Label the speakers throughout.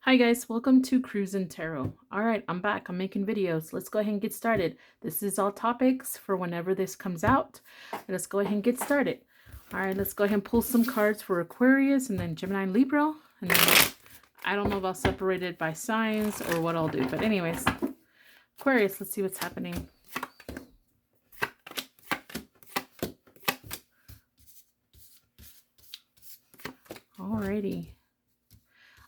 Speaker 1: Hi guys, welcome to Cruisin' Tarot. All right, I'm back. I'm making videos. Let's go ahead and get started. This is all topics for whenever this comes out. Let's go ahead and get started. All right, let's go ahead and pull some cards for Aquarius and then Gemini and Libra. And then I don't know if I'll separate it by signs or what I'll do. But anyways, Aquarius, let's see what's happening. Alrighty.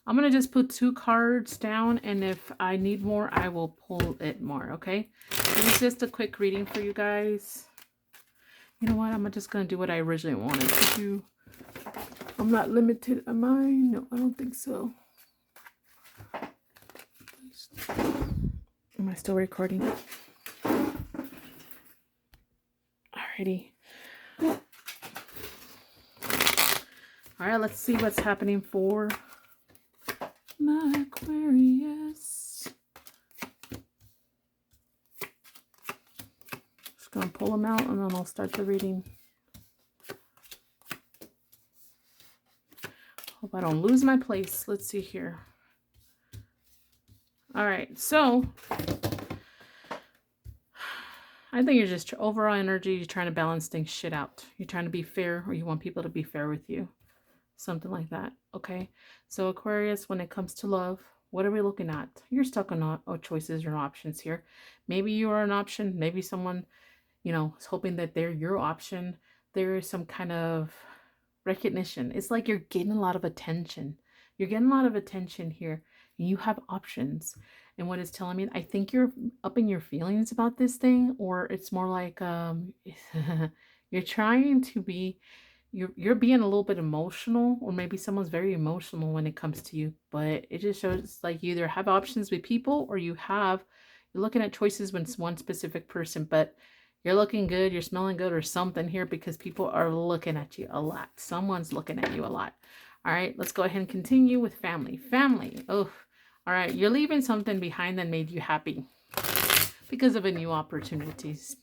Speaker 1: I'm going to just put 2 cards down, and if I need more, I will pull it more, okay? This is just a quick reading for you guys. You know what? I'm just going to do what I originally wanted to do. I'm not limited, am I? No, I don't think so. Am I still recording? Alrighty. Alright, let's see what's happening for my Aquarius. Just gonna pull them out and then I'll start the reading. Hope I don't lose my place. Let's see here. Alright, so I think you're just overall energy, you're trying to balance things shit out. You're trying to be fair, or you want people to be fair with you. Something like that, okay? So Aquarius, when it comes to love, what are we looking at? You're stuck on choices or options here. Maybe you are an option. Maybe someone, you know, is hoping that they're your option. There is some kind of recognition. It's like you're getting a lot of attention. You're getting a lot of attention here. And you have options. And what it's telling me, I think you're upping your feelings about this thing, or it's more like you're trying to be... You're being a little bit emotional, or maybe someone's very emotional when it comes to you, but it just shows like you either have options with people, or you're looking at choices with one specific person, but you're looking good, you're smelling good or something here, because people are looking at you a lot. Someone's looking at you a lot. All right, let's go ahead and continue with family. Family. Oh, all right. You're leaving something behind that made you happy because of a new opportunities.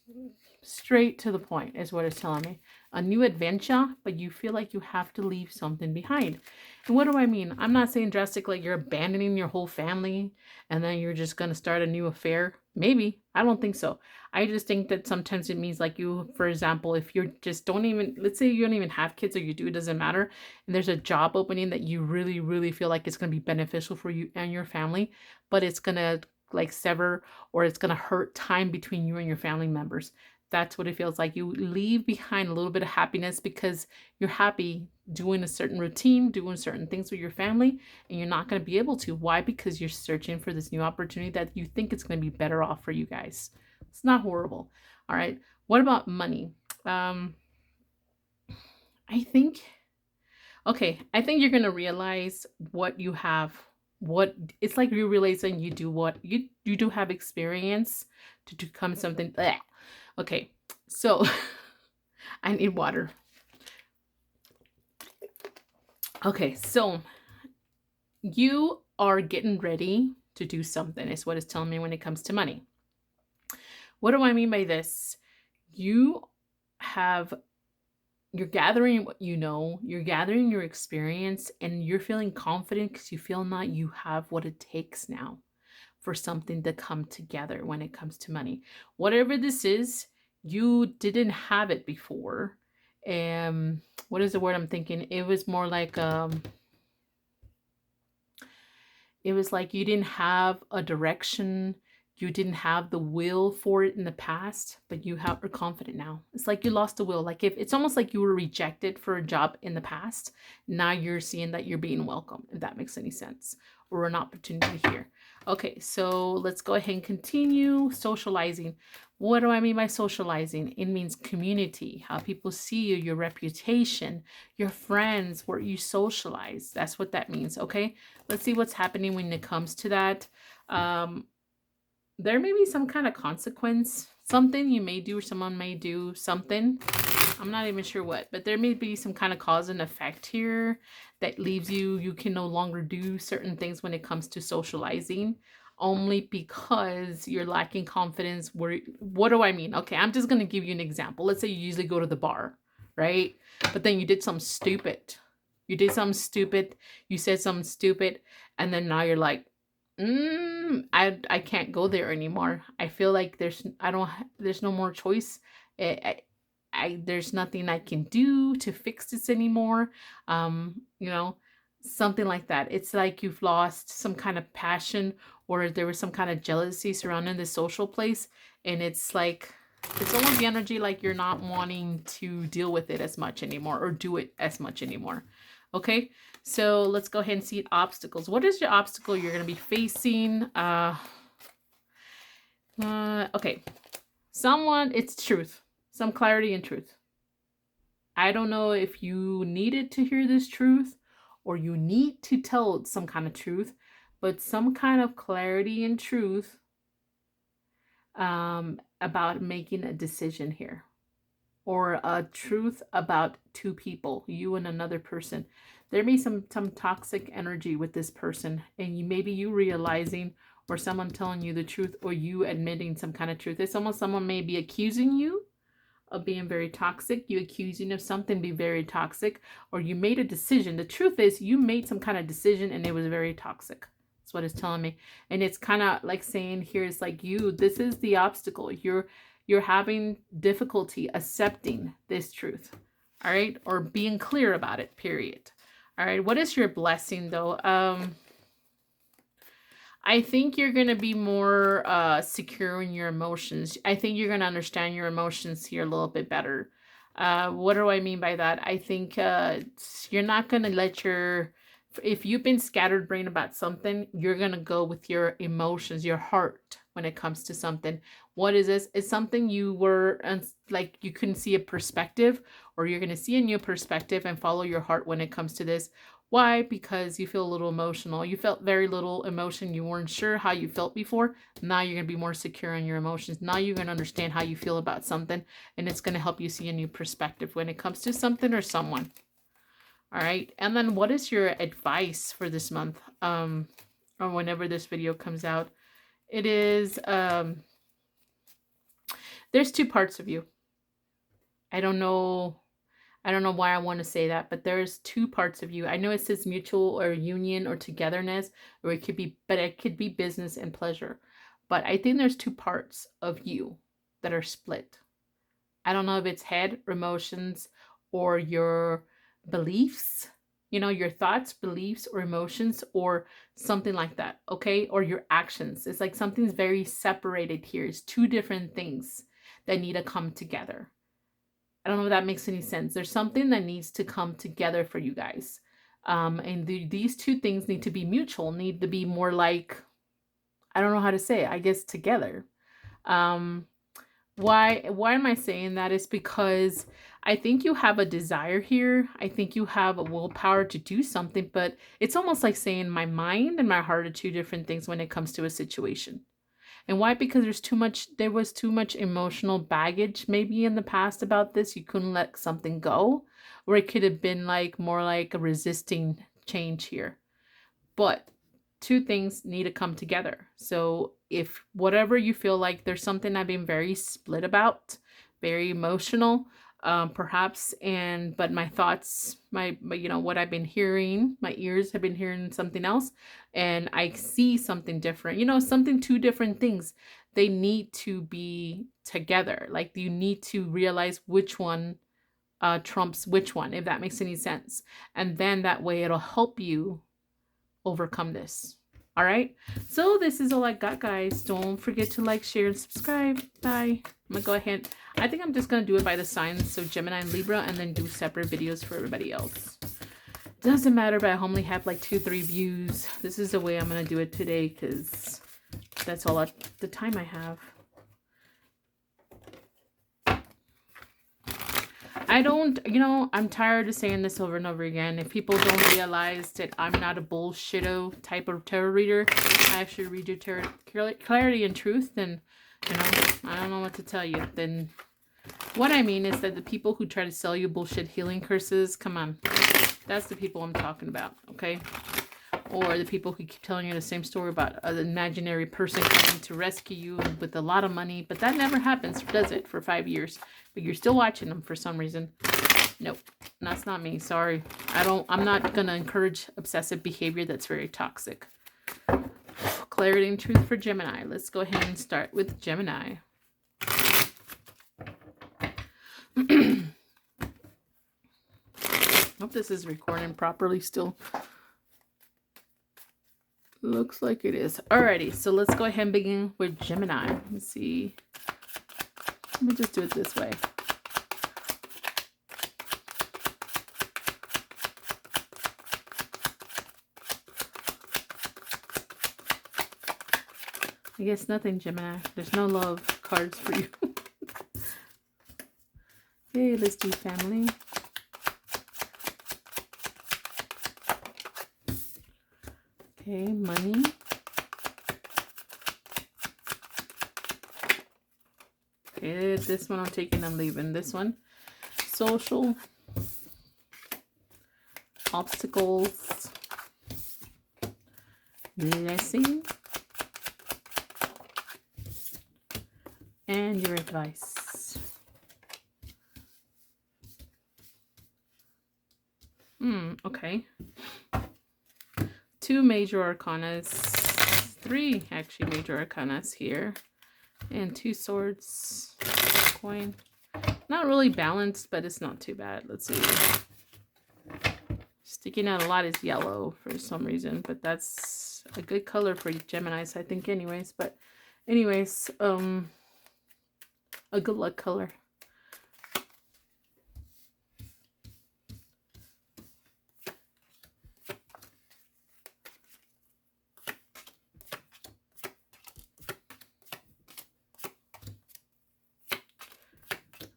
Speaker 1: Straight to the point is what it's telling me. A new adventure, but you feel like you have to leave something behind. And what do I mean? I'm not saying drastically like you're abandoning your whole family and then you're just going to start a new affair. Maybe. I don't think so. I just think that sometimes it means like you, for example, if you just don't even, let's say you don't even have kids, or you do, it doesn't matter, and there's a job opening that you really, really feel like it's going to be beneficial for you and your family, but it's going to like sever, or it's going to hurt time between you and your family members. That's what it feels like. You leave behind a little bit of happiness because you're happy doing a certain routine, doing certain things with your family, and you're not going to be able to. Why? Because you're searching for this new opportunity that you think it's going to be better off for you guys. It's not horrible. All right. What about money? I think you're going to realize what you have. What it's like you're realizing you do have experience to become something. Bleh. Okay, so I need water. Okay, so you are getting ready to do something, is what it's telling me when it comes to money. What do I mean by this? You're gathering what you know, you're gathering your experience, and you're feeling confident because you feel that you have what it takes now for something to come together when it comes to money. Whatever this is, you didn't have it before. What is the word I'm thinking? It was more like it was like you didn't have a direction. You didn't have the will for it in the past, but you are confident now. It's like you lost the will. Like it's almost like you were rejected for a job in the past. Now you're seeing that you're being welcome, if that makes any sense, or an opportunity here. Okay, so let's go ahead and continue. Socializing. What do I mean by socializing? It means community, how people see you, your reputation, your friends, where you socialize. That's what that means, okay? Let's see what's happening when it comes to that. There may be some kind of consequence, something you may do, or someone may do something. I'm not even sure what, but there may be some kind of cause and effect here that leaves you can no longer do certain things when it comes to socializing, only because you're lacking confidence. What do I mean? Okay, I'm just going to give you an example. Let's say you usually go to the bar, right? But then you did something stupid You did something stupid. You said something stupid. And then now you're like, I can't go there anymore. I feel like there's no more choice. There's nothing I can do to fix this anymore. You know, something like that. It's like you've lost some kind of passion, or there was some kind of jealousy surrounding the social place. And it's like, it's almost the energy like you're not wanting to deal with it as much anymore, or do it as much anymore. Okay, so let's go ahead and see obstacles. What is your obstacle you're going to be facing? Okay, it's truth. Some clarity and truth. I don't know if you needed to hear this truth, or you need to tell some kind of truth, but some kind of clarity and truth about making a decision here, or a truth about two people, you and another person. There may be some toxic energy with this person, and maybe you realizing, or someone telling you the truth, or you admitting some kind of truth. It's almost someone may be accusing you of being very toxic, you accusing of something be very toxic, or you made a decision. The truth is you made some kind of decision and it was very toxic. That's what it's telling me. And it's kind of like saying here, it's like this is the obstacle. You're having difficulty accepting this truth. All right. Or being clear about it, period. All right. What is your blessing though? I think you're going to be more secure in your emotions. I think you're going to understand your emotions here a little bit better. What do I mean by that? I think you're not going to let if you've been scattered brain about something, you're going to go with your emotions, your heart when it comes to something. What is this? It's something you were like you couldn't see a perspective, or you're going to see a new perspective and follow your heart when it comes to this. Why? Because you feel a little emotional. You felt very little emotion. You weren't sure how you felt before. Now you're going to be more secure in your emotions. Now you're going to understand how you feel about something, and it's going to help you see a new perspective when it comes to something or someone. All right. And then what is your advice for this month? Or whenever this video comes out? It is, there's two parts of you. I don't know why I want to say that, but there's two parts of you. I know it says mutual or union or togetherness, or it could be business and pleasure. But I think there's two parts of you that are split. I don't know if it's head, emotions, or your beliefs, your thoughts, beliefs, or emotions, or something like that. Okay. Or your actions. It's like something's very separated here. It's two different things that need to come together. I don't know if that makes any sense. There's something that needs to come together for you guys. And these two things need to be mutual, need to be more like, I don't know how to say it, I guess together. Why am I saying that? It's because I think you have a desire here. I think you have a willpower to do something, but it's almost like saying my mind and my heart are two different things when it comes to a situation. And why? Because there was too much emotional baggage maybe in the past about this. You couldn't let something go, or it could have been like more like a resisting change here. But two things need to come together. So if whatever you feel like there's something I've been very split about, very emotional, perhaps, but my thoughts, my what I've been hearing, my ears have been hearing something else, and I see something different, two different things. They need to be together. Like you need to realize which one trumps which one, if that makes any sense. And then that way it'll help you overcome this. All right, so this is all I got, guys. Don't forget to like, share, and subscribe. Bye. I'm gonna go ahead. I think I'm just gonna do it by the signs, so Gemini and Libra, and then do separate videos for everybody else. Doesn't matter, but I only have like 2-3 views. This is the way I'm gonna do it today, because that's all the time I have. I don't, I'm tired of saying this over and over again. If people don't realize that I'm not a bullshitto type of tarot reader, I actually read your tarot clarity and truth, then, I don't know what to tell you. Then what I mean is that the people who try to sell you bullshit healing curses, come on. That's the people I'm talking about, okay? Or the people who keep telling you the same story about an imaginary person coming to rescue you with a lot of money. But that never happens, does it, for 5 years? But you're still watching them for some reason. Nope, that's not me. Sorry. I'm not going to encourage obsessive behavior that's very toxic. Clarity and truth for Gemini. Let's go ahead and start with Gemini. Hope this is recording properly still. Looks like it is. Alrighty, so let's go ahead and begin with Gemini. Let's see. Let me just do it this way. I guess nothing, Gemini. There's no love cards for you. Okay, let's do family. Okay, money. Okay, this one I'm taking, I'm leaving. This one, social. Obstacles. Blessing. And your advice. Okay. 2 major arcanas. 3 actually major arcanas here. And 2 swords. Coin. Not really balanced, but it's not too bad. Let's see. Sticking out a lot is yellow for some reason, but that's a good color for Geminis, I think, anyways. But anyways, a good luck color.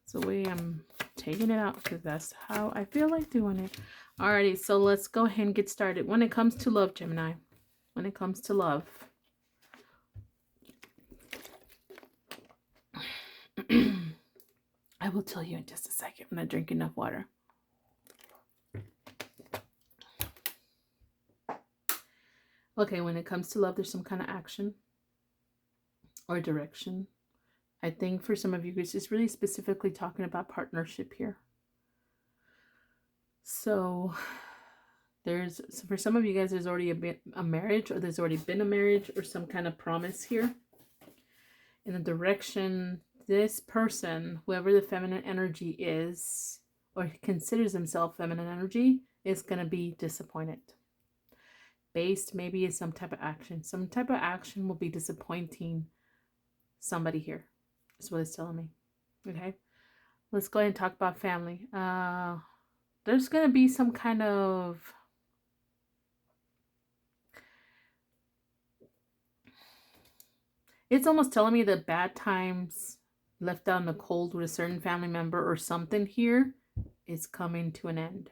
Speaker 1: It's the way I'm taking it out because that's how I feel like doing it. Alrighty, so let's go ahead and get started. When it comes to love, Gemini, when it comes to love, I will tell you in just a second when I drink enough water. Okay, when it comes to love, there's some kind of action or direction. I think for some of you guys, it's really specifically talking about partnership here. So for some of you guys, there's already a marriage, or there's already been a marriage, or some kind of promise here. In the direction, this person, whoever the feminine energy is, or considers himself feminine energy, is going to be disappointed. Based maybe in some type of action. Some type of action will be disappointing somebody here. That's what it's telling me. Okay. Let's go ahead and talk about family. There's going to be some kind of... It's almost telling me that bad times left out in the cold with a certain family member or something here is coming to an end.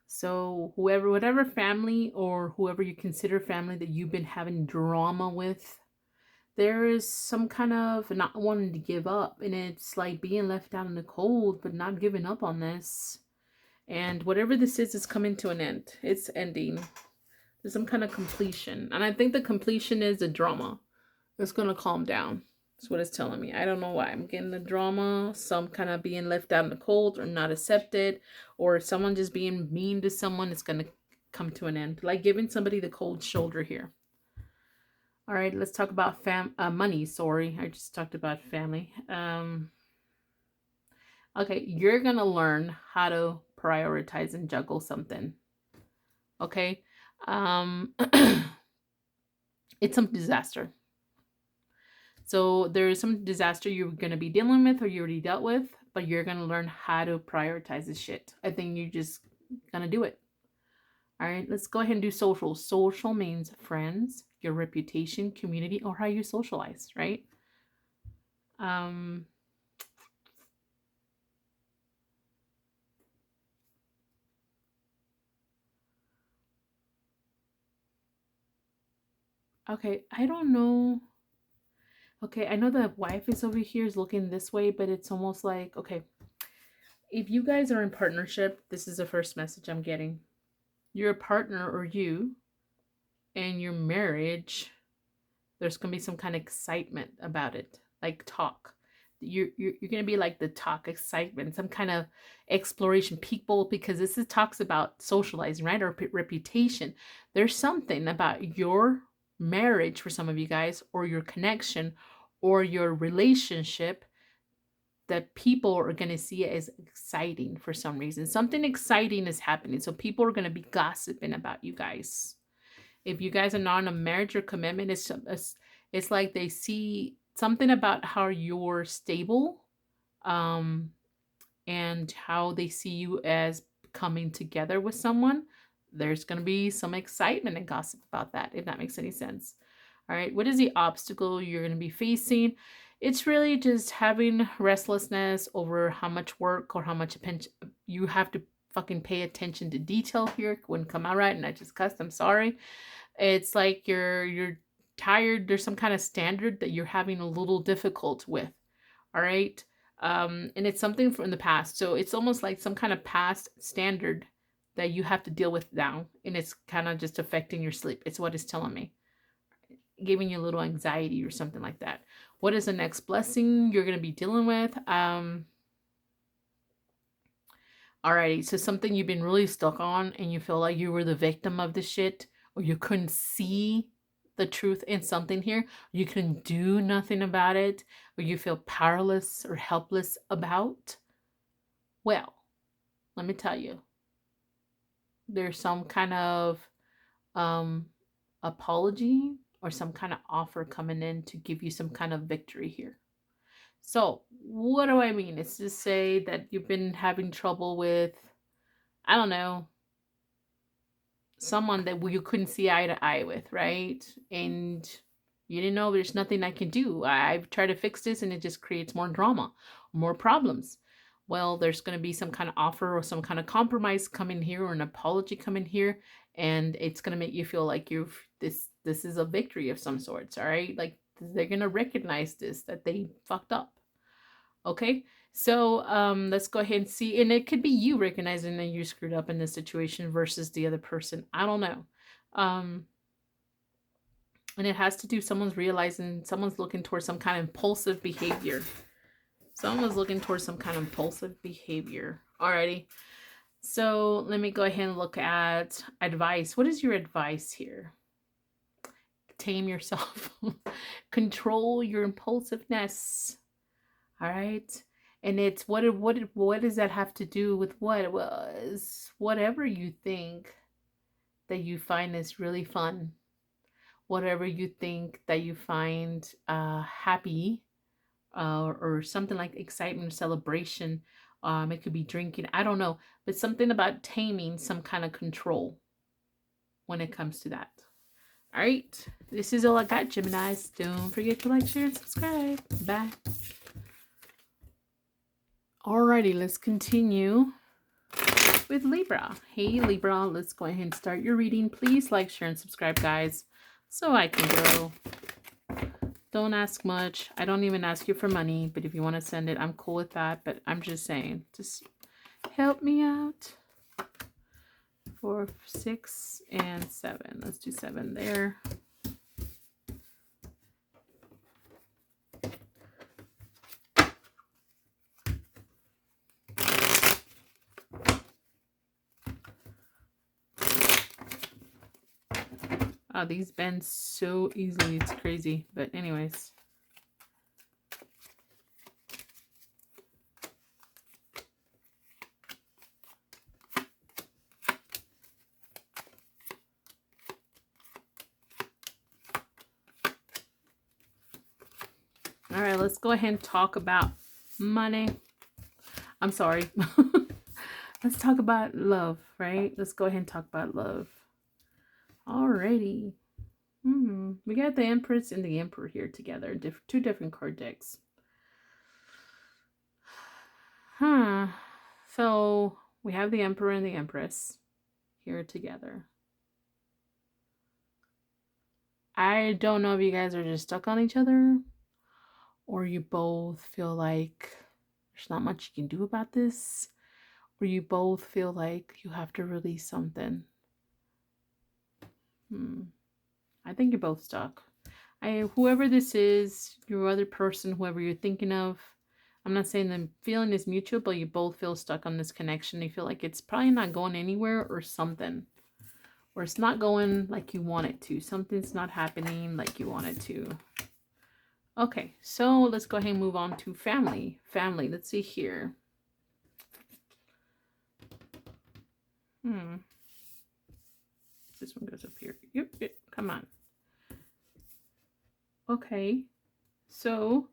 Speaker 1: So whatever family or whoever you consider family that you've been having drama with, there is some kind of not wanting to give up. And it's like being left out in the cold, but not giving up on this. And whatever this is coming to an end. It's ending. There's some kind of completion. And I think the completion is the drama. It's going to calm down. That's what it's telling me. I don't know why. I'm getting the drama. Some kind of being left out in the cold or not accepted. Or someone just being mean to someone. It's going to come to an end. Like giving somebody the cold shoulder here. All right, let's talk about money. Sorry, I just talked about family. Okay, you're going to learn how to prioritize and juggle something. Okay? It's some disaster. So there is some disaster you're going to be dealing with or you already dealt with, but you're going to learn how to prioritize this shit. I think you're just going to do it. All right, let's go ahead and do social. Social means friends, your reputation, community, or how you socialize, right? Okay, I don't know. Okay, I know the wife is over here is looking this way, but it's almost like, okay, if you guys are in partnership, this is the first message I'm getting. Your partner or you and your marriage, there's going to be some kind of excitement about it, like talk. you're gonna be like the talk, excitement, some kind of exploration, people, because this is talks about socializing, right? Or reputation. There's something about your marriage for some of you guys, or your connection, or your relationship, that people are going to see it as exciting for some reason. Something exciting is happening. So people are going to be gossiping about you guys. If you guys are not in a marriage or commitment, it's like they see something about how you're stable, um, and how they see you as coming together with someone. There's going to be some excitement and gossip about that, if that makes any sense. All right, what is the obstacle you're going to be facing? It's really just having restlessness over how much work or how much attention you have to fucking pay attention to detail here. It wouldn't come out right, and I just cussed. I'm sorry. It's like you're tired. There's some kind of standard that you're having a little difficult with. All right. And it's something from the past. So it's almost like some kind of past standard that you have to deal with now. And it's kind of just affecting your sleep. It's what it's telling me, giving you a little anxiety or something like that. What is the next blessing you're going to be dealing with? Alrighty, so something you've been really stuck on and you feel like you were the victim of the shit, or you couldn't see the truth in something here, you couldn't do nothing about it, or you feel powerless or helpless about. Well, let me tell you, there's some kind of apology or some kind of offer coming in to give you some kind of victory here. So, what do I mean? It's to say that you've been having trouble with, I don't know, someone that you couldn't see eye to eye with, right? And you didn't know there's nothing I can do. I've tried to fix this and it just creates more drama, more problems. Well, there's going to be some kind of offer or some kind of compromise coming here, or an apology coming here, and it's going to make you feel like this is a victory of some sorts, all right? Like they're going to recognize this, that they fucked up. Okay, so let's go ahead and see. And it could be you recognizing that you screwed up in this situation versus the other person. I don't know. And it has to do, someone's realizing, someone's looking towards some kind of impulsive behavior. Someone's looking towards some kind of impulsive behavior. Alrighty. So let me go ahead and look at advice. What is your advice here? Tame yourself. Control your impulsiveness. All right. And it's what does that have to do with what? Well, it's whatever you think that you find is really fun. Whatever you think that you find happy, or something like excitement or celebration. It could be drinking. I don't know. But something about taming some kind of control when it comes to that. All right. This is all I got, Geminis. Don't forget to like, share, and subscribe. Bye. Alrighty, let's continue with Libra. Hey Libra, let's go ahead and start your reading. Please like, share, and subscribe, guys, so I can grow. Don't ask much. I don't even ask you for money, but if you want to send it, I'm cool with that. But I'm just saying, just help me out. 4, 6, and 7. Let's do 7 there. Oh, these bend so easily. It's crazy. But anyways. All right, let's go ahead and talk about money. I'm sorry. Let's talk about love, right? Let's go ahead and talk about love. Alrighty. We got the Empress and the Emperor here together. Two different card decks. So we have the Emperor and the Empress here together. I don't know if you guys are just stuck on each other, or you both feel like there's not much you can do about this, or you both feel like you have to release something. I think you're both stuck. Whoever this is, your other person, whoever you're thinking of, I'm not saying the feeling is mutual, but you both feel stuck on this connection. You feel like it's probably not going anywhere or something. Or it's not going like you want it to. Something's not happening like you want it to. Okay, so let's go ahead and move on to family. Family, let's see here. This one goes up here. Yep, come on. Okay, so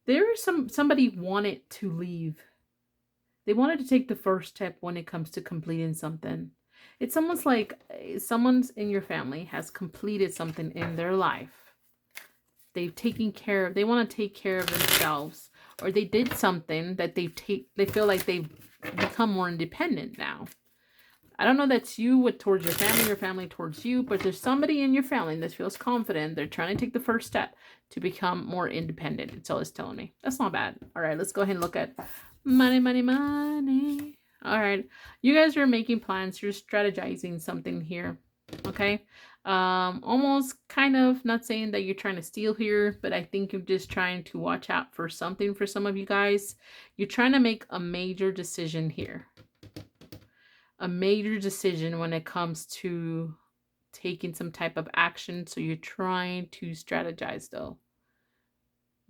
Speaker 1: there is somebody wanted to leave. They wanted to take the first step when it comes to completing something. It's almost like someone's in your family has completed something in their life. They've taken care of, they want to take care of themselves, or they did something that they feel like they've become more independent now. I don't know that's you towards your family towards you, but there's somebody in your family that feels confident. They're trying to take the first step to become more independent. It's all it's telling me. That's not bad. All right, let's go ahead and look at money, money, money. All right, you guys are making plans. You're strategizing something here. Okay, almost kind of not saying that you're trying to steal here, but I think you're just trying to watch out for something for some of you guys. You're trying to make a major decision here. A major decision when it comes to taking some type of action. So you're trying to strategize though.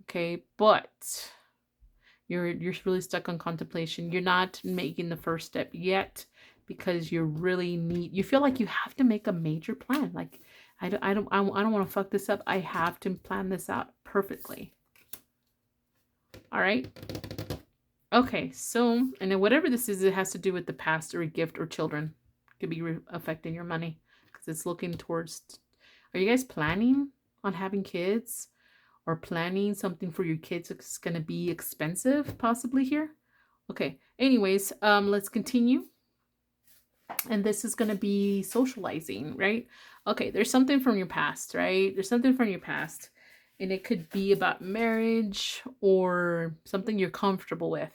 Speaker 1: Okay, but you're really stuck on contemplation. You're not making the first step yet because you feel like you have to make a major plan. Like I don't want to fuck this up. I have to plan this out perfectly. All right. Okay, so, and then whatever this is, it has to do with the past or a gift or children. It could be affecting your money because it's looking towards, are you guys planning on having kids or planning something for your kids? It's going to be expensive possibly here. Okay, anyways, let's continue. And this is going to be socializing, right? Okay, there's something from your past, right? There's something from your past. And it could be about marriage or something you're comfortable with.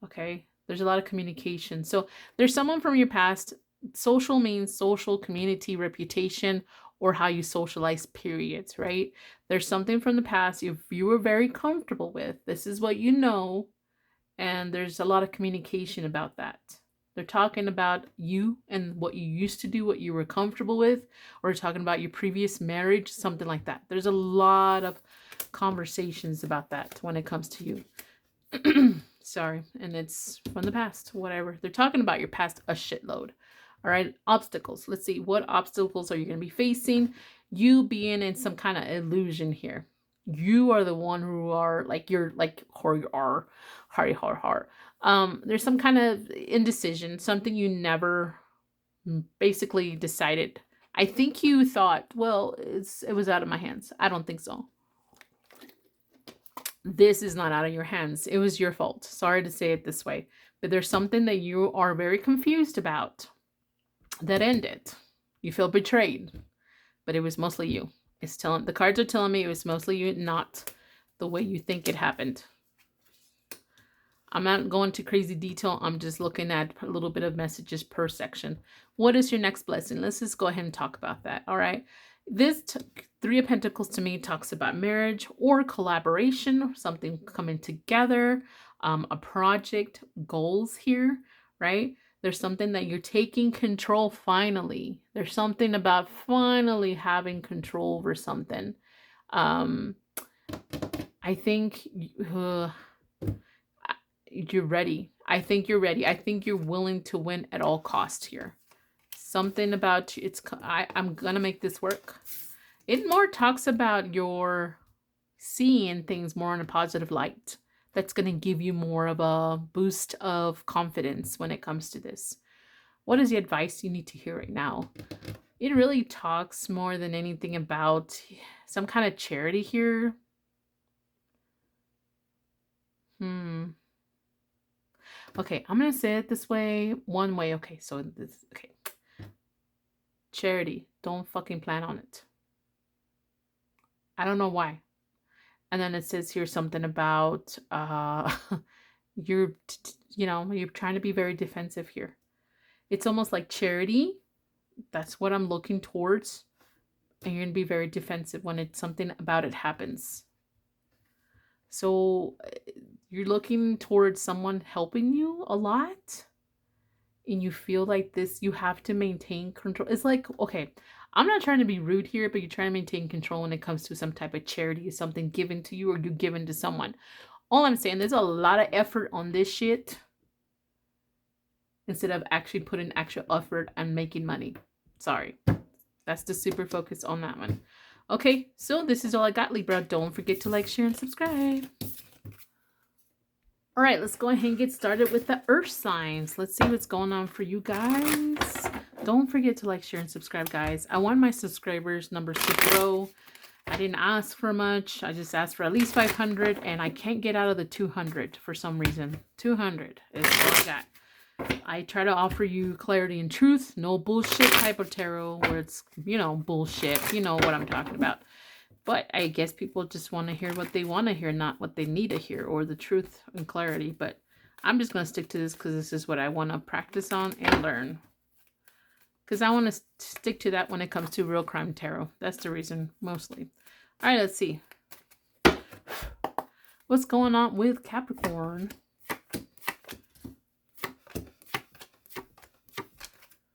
Speaker 1: Okay, there's a lot of communication. So there's someone from your past. Social means social, community, reputation, or how you socialize, periods, right? There's something from the past you were very comfortable with. This is what you know. And there's a lot of communication about that. They're talking about you and what you used to do, what you were comfortable with, or talking about your previous marriage, something like that. There's a lot of conversations about that when it comes to you. Sorry, and it's from the past, whatever. They're talking about your past a shitload. All right, obstacles. Let's see, what obstacles are you going to be facing? You being in some kind of illusion here. You are the one who are like, you're like, there's some kind of indecision, something you never basically decided. I think you thought, well, it was out of my hands. I don't think so. This is not out of your hands. It was your fault. Sorry to say it this way, but there's something that you are very confused about that ended. You feel betrayed, but it was mostly you. The cards are telling me it was mostly you, not the way you think it happened. I'm not going to crazy detail. I'm just looking at a little bit of messages per section. What is your next blessing? Let's just go ahead and talk about that. All right. This Three of Pentacles to me talks about marriage or collaboration, something coming together, a project, goals here, right? There's something that you're taking control finally. There's something about finally having control over something. I think you're ready. I think you're ready. I think you're willing to win at all costs here. Something about I'm gonna make this work. It more talks about your seeing things more in a positive light. That's gonna give you more of a boost of confidence when it comes to this. What is the advice you need to hear right now? It really talks more than anything about some kind of charity here. Okay, I'm going to say it this way, one way. Okay, so this, okay. Charity, don't fucking plan on it. I don't know why. And then it says here something about you're trying to be very defensive here. It's almost like charity. That's what I'm looking towards. And you're going to be very defensive when it's something about it happens. So you're looking towards someone helping you a lot, and you feel like this, you have to maintain control. It's like, okay, I'm not trying to be rude here, but you're trying to maintain control when it comes to some type of charity, something given to you or you given to someone. All I'm saying, there's a lot of effort on this shit instead of actually putting actual effort and making money. Sorry. That's the super focus on that one. Okay, so this is all I got, Libra. Don't forget to like, share, and subscribe. All right, let's go ahead and get started with the earth signs. Let's see what's going on for you guys. Don't forget to like, share, and subscribe, guys. I want my subscribers numbers to grow. I didn't ask for much. I just asked for at least 500, and I can't get out of the 200 for some reason. 200 is all I got. I try to offer you clarity and truth. No bullshit type of tarot where it's, you know, bullshit. You know what I'm talking about. But I guess people just want to hear what they want to hear, not what they need to hear, or the truth and clarity. But I'm just going to stick to this because this is what I want to practice on and learn. Because I want to stick to that when it comes to real crime tarot. That's the reason, mostly. All right, let's see. What's going on with Capricorn?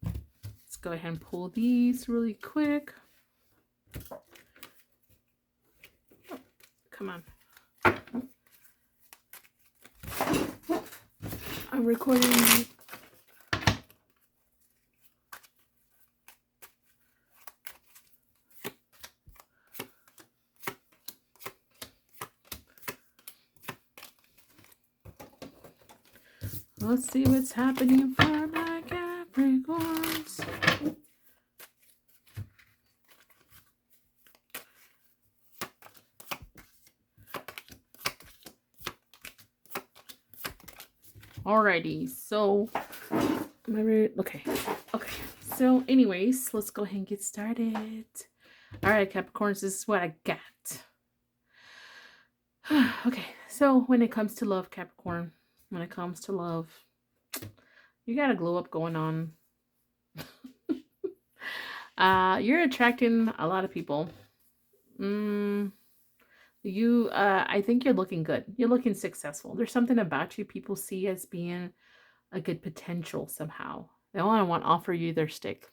Speaker 1: Let's go ahead and pull these really quick. Oh, come on. I'm recording. Let's see what's happening for my Capricorns. Alrighty, so am I ready? Okay. So anyways, let's go ahead and get started. Alright, Capricorns, this is what I got. Okay, so when it comes to love, Capricorn, when it comes to love, you got a glow up going on. You're attracting a lot of people. I think you're looking good. You're looking successful. There's something about you people see as being a good potential somehow. They want to offer you their stick.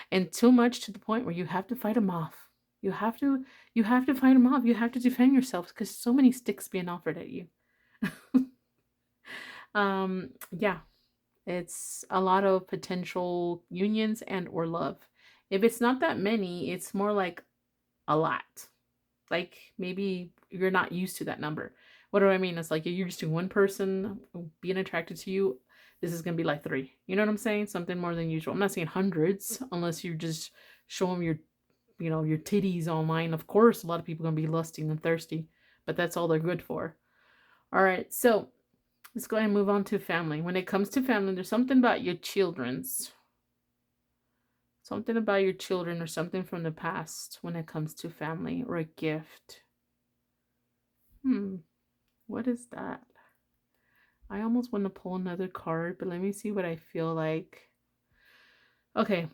Speaker 1: And too much to the point where you have to fight them off. You have to fight them off. You have to defend yourself because so many sticks being offered at you. Yeah. It's a lot of potential unions and or love. If it's not that many, it's more like a lot. Like maybe you're not used to that number. What do I mean? It's like you're used to one person being attracted to you. This is going to be like 3. You know what I'm saying? Something more than usual. I'm not saying hundreds unless you just show them your, you know, your titties online. Of course, a lot of people are going to be lusting and thirsty, but that's all they're good for. All right. So let's go ahead and move on to family. When it comes to family, there's something about your children's. Something about your children or something from the past when it comes to family or a gift. What is that? I almost want to pull another card, but let me see what I feel like. Okay,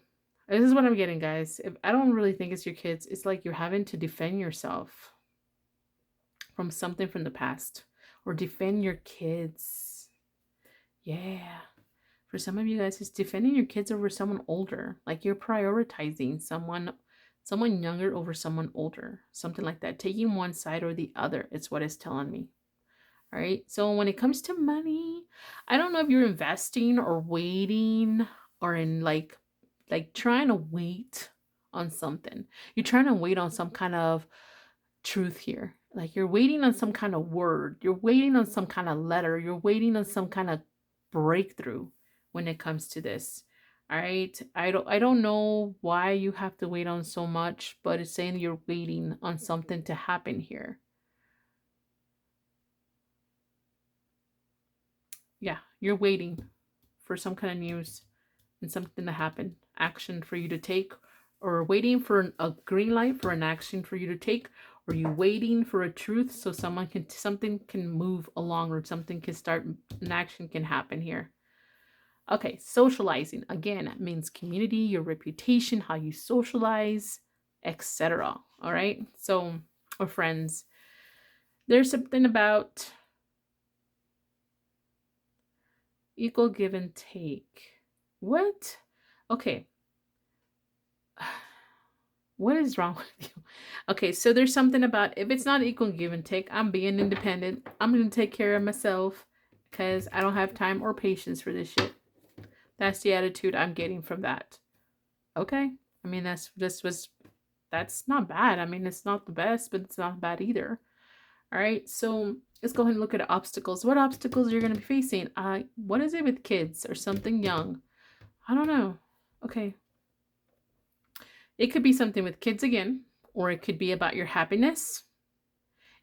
Speaker 1: this is what I'm getting, guys. I don't really think it's your kids. It's like you're having to defend yourself from something from the past or defend your kids. Yeah. For some of you guys, it's defending your kids over someone older. Like you're prioritizing someone younger over someone older. Something like that. Taking one side or the other. It's what it's telling me. All right. So when it comes to money, I don't know if you're investing or waiting or in like trying to wait on something. You're trying to wait on some kind of truth here. Like you're waiting on some kind of word. You're waiting on some kind of letter. You're waiting on some kind of breakthrough when it comes to this. All right. I don't know why you have to wait on so much, but it's saying you're waiting on something to happen here. Yeah, you're waiting for some kind of news and something to happen, action for you to take, or waiting for a green light for an action for you to take, or you waiting for a truth so something can move along or something can start, an action can happen here. Okay, socializing again means community, your reputation, how you socialize, etc. All right, so or friends. There's something about equal give and take. What? Okay. What is wrong with you? Okay, so there's something about if it's not equal give and take, I'm being independent. I'm going to take care of myself because I don't have time or patience for this shit. That's the attitude I'm getting from that. Okay? I mean, that's not bad. I mean, it's not the best, but it's not bad either. All right, so let's go ahead and look at obstacles. What obstacles you're going to be facing? What is it with kids or something young? I don't know. Okay. It could be something with kids again, or it could be about your happiness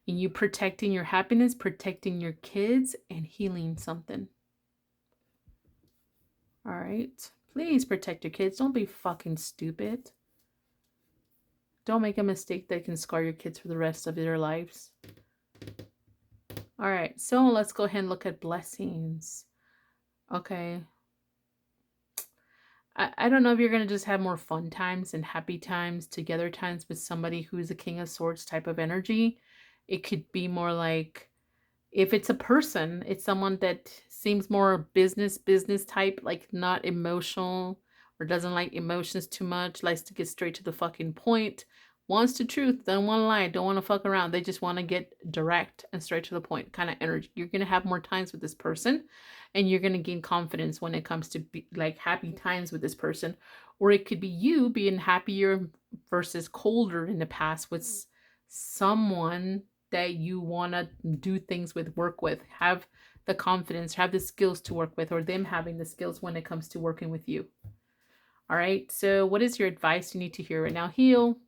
Speaker 1: and you protecting your happiness, protecting your kids, and healing something. All right. Please protect your kids. Don't be fucking stupid. Don't make a mistake that can scar your kids for the rest of their lives. All right. So let's go ahead and look at blessings. Okay. I don't know if you're going to just have more fun times and happy times, together times with somebody who's a King of Swords type of energy. It could be more like, if it's a person, it's someone that seems more business type, like not emotional or doesn't like emotions too much, likes to get straight to the fucking point, wants the truth, don't want to lie, don't want to fuck around. They just want to get direct and straight to the point kind of energy. You're going to have more times with this person and you're going to gain confidence when it comes to like happy times with this person. Or it could be you being happier versus colder in the past with someone that you want to do things with, work with, have the confidence, have the skills to work with, or them having the skills when it comes to working with you. All right. So what is your advice you need to hear right now? Heal,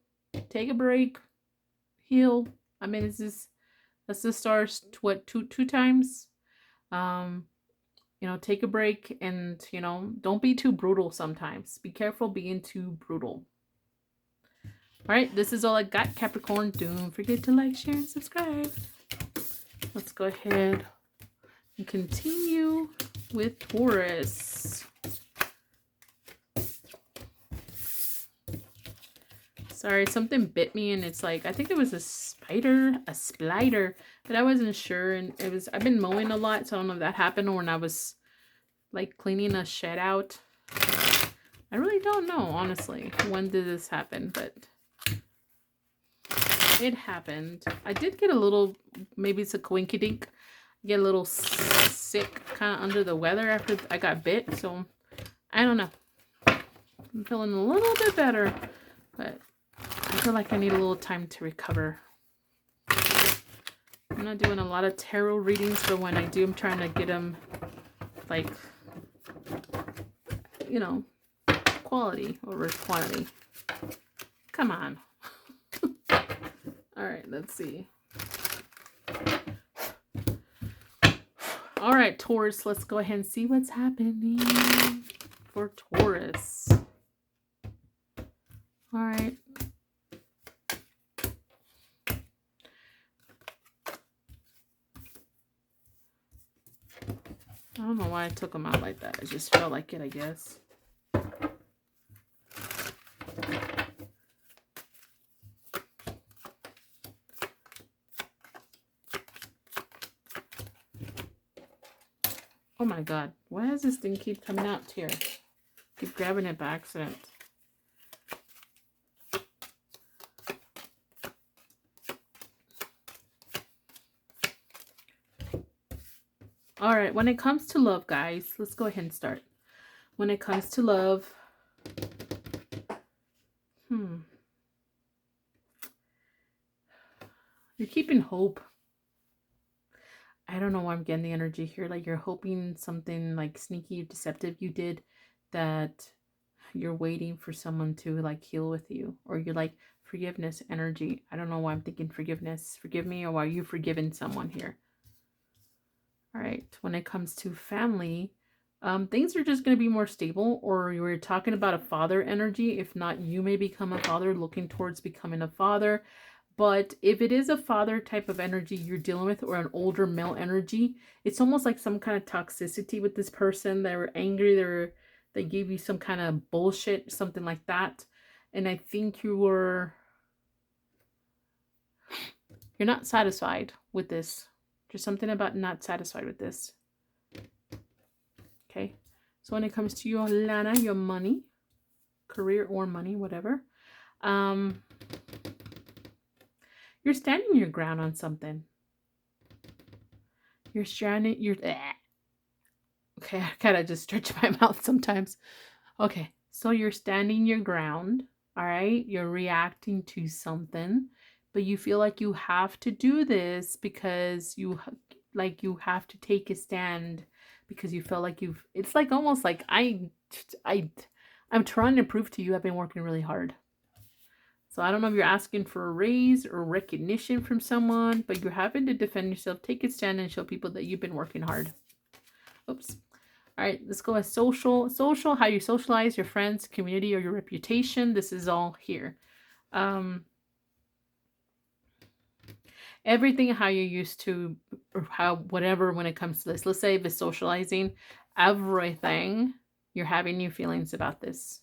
Speaker 1: take a break, heal. I mean, that's the stars, what, two times? Take a break and, don't be too brutal sometimes. Be careful being too brutal. All right, this is all I got, Capricorn. Don't forget to like, share, and subscribe. Let's go ahead and continue with Taurus. Sorry, something bit me and it's like, I think it was a spider, but I wasn't sure. And I've been mowing a lot, so I don't know if that happened or when I was like cleaning a shed out. I really don't know, honestly, when did this happen, but it happened. I did get a little, maybe it's a coinkydink, get a little sick kind of under the weather after I got bit, so I don't know. I'm feeling a little bit better, but I feel like I need a little time to recover. I'm not doing a lot of tarot readings, but when I do, I'm trying to get them like, quality over quantity. Come on. All right, let's see. All right, Taurus, let's go ahead and see what's happening for Taurus. All right. I don't know why I took them out like that. I just felt like it, I guess. Oh my god. Why does this thing keep coming out here? Keep grabbing it by accident. Alright, when it comes to love, guys, let's go ahead and start. When it comes to love, you're keeping hope. I don't know why I'm getting the energy here. Like you're hoping something like sneaky, deceptive you did, that you're waiting for someone to like heal with you, or you're like forgiveness energy. I don't know why I'm thinking forgiveness. Forgive me, or why you forgiven someone here. All right. When it comes to family, things are just going to be more stable, or you're talking about a father energy. If not, you may become a father, looking towards becoming a father. But if it is a father type of energy you're dealing with, or an older male energy, it's almost like some kind of toxicity with this person. They were angry. They gave you some kind of bullshit, something like that. And I think you were You're not satisfied with this. There's something about not satisfied with this. Okay. So when it comes to your lana, your money, career or money, whatever, you're standing your ground on something. You're standing, okay, I gotta just stretch my mouth sometimes. Okay, so you're standing your ground, all right? You're reacting to something, but you feel like you have to do this because you have to take a stand because you feel like it's like almost like I'm trying to prove to you I've been working really hard. So I don't know if you're asking for a raise or recognition from someone, but you're having to defend yourself, take a stand, and show people that you've been working hard. Oops. All right, let's go with social. Social, how you socialize, your friends, community, or your reputation. This is all here. Everything how you used to, or how, whatever, when it comes to this. Let's say the socializing, everything, you're having new feelings about this.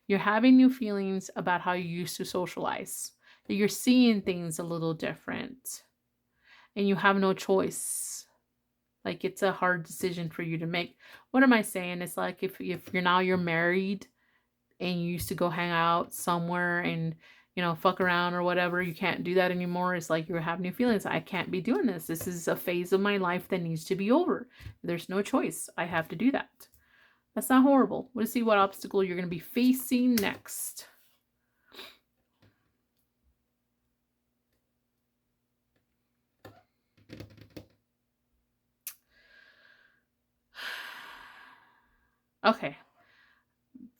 Speaker 1: You're having new feelings about how you used to socialize. You're seeing things a little different. And you have no choice. Like, it's a hard decision for you to make. What am I saying? It's like if you're married and you used to go hang out somewhere and, you know, fuck around or whatever, you can't do that anymore. It's like you have new feelings. I can't be doing this. This is a phase of my life that needs to be over. There's no choice. I have to do that. That's not horrible. Let's see what obstacle you're going to be facing next. Okay.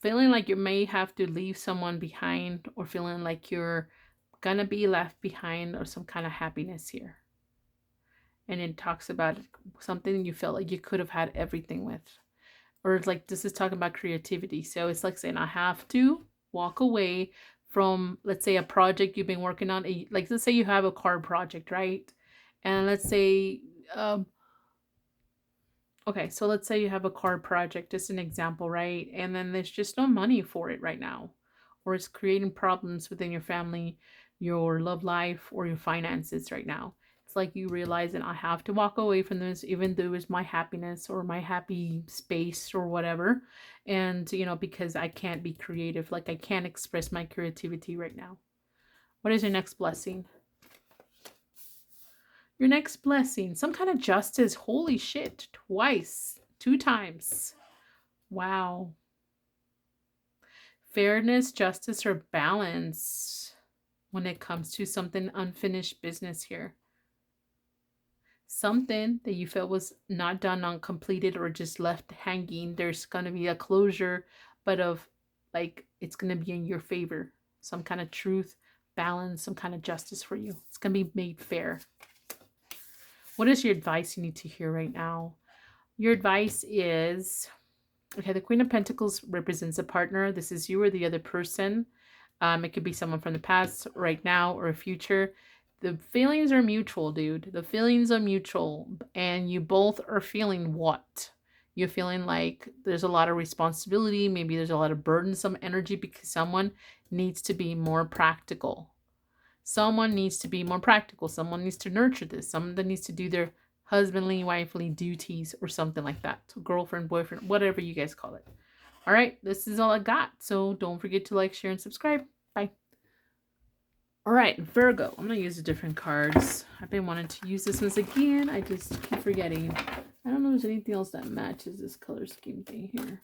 Speaker 1: Feeling like you may have to leave someone behind, or feeling like you're going to be left behind, or some kind of happiness here. And it talks about something you felt like you could have had everything with. Or it's like, this is talking about creativity. So it's like saying, I have to walk away from, let's say, a project you've been working on. Like, let's say you have a card project, right? And let's say, okay, so let's say you have a card project, just an example, right? And then there's just no money for it right now. Or it's creating problems within your family, your love life, or your finances right now. It's like you realize that I have to walk away from this, even though it's my happiness or my happy space or whatever. And, you know, because I can't be creative, like I can't express my creativity right now. What is your next blessing? Your next blessing, some kind of justice. Holy shit, twice, 2 times. Wow. Fairness, justice, or balance when it comes to something unfinished business here. Something that you felt was not done, uncompleted, or just left hanging. There's going to be a closure, but of like, it's going to be in your favor. Some kind of truth, balance, some kind of justice for you. It's going to be made fair. What is your advice you need to hear right now? Your advice is, okay, the Queen of Pentacles represents a partner. This is you or the other person. It could be someone from the past, right now, or a future. The feelings are mutual, dude. The feelings are mutual. And you both are feeling what? You're feeling like there's a lot of responsibility. Maybe there's a lot of burdensome energy because someone needs to be more practical. Someone needs to be more practical. Someone needs to nurture this. Someone needs to do their husbandly, wifely duties or something like that. So girlfriend, boyfriend, whatever you guys call it. All right, this is all I got. So don't forget to like, share, and subscribe. Bye. All right, Virgo. I'm going to use the different cards. I've been wanting to use this ones again. I just keep forgetting. I don't know if there's anything else that matches this color scheme thing here.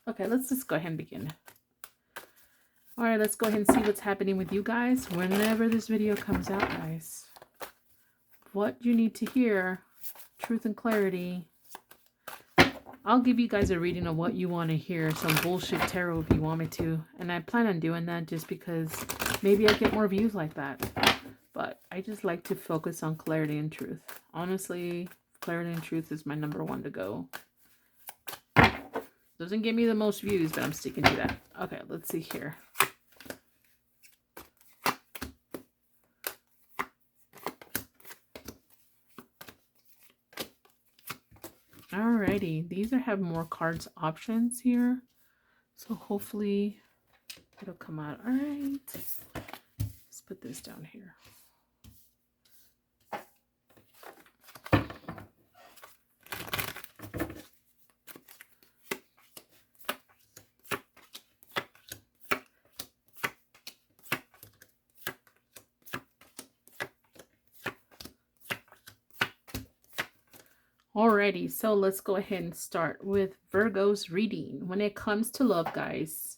Speaker 1: Okay, let's just go ahead and begin. All right, let's go ahead and see what's happening with you guys whenever this video comes out, guys. What you need to hear, truth and clarity. I'll give you guys a reading of what you want to hear, some bullshit tarot if you want me to. And I plan on doing that just because maybe I get more views like that. But I just like to focus on clarity and truth. Honestly, clarity and truth is my #1 to go. Doesn't give me the most views, but I'm sticking to that. Okay, let's see here. Alrighty, these have more cards options here, so hopefully it'll come out all right. put this down here. Alrighty, so let's go ahead and start with Virgo's reading. When it comes to love, guys,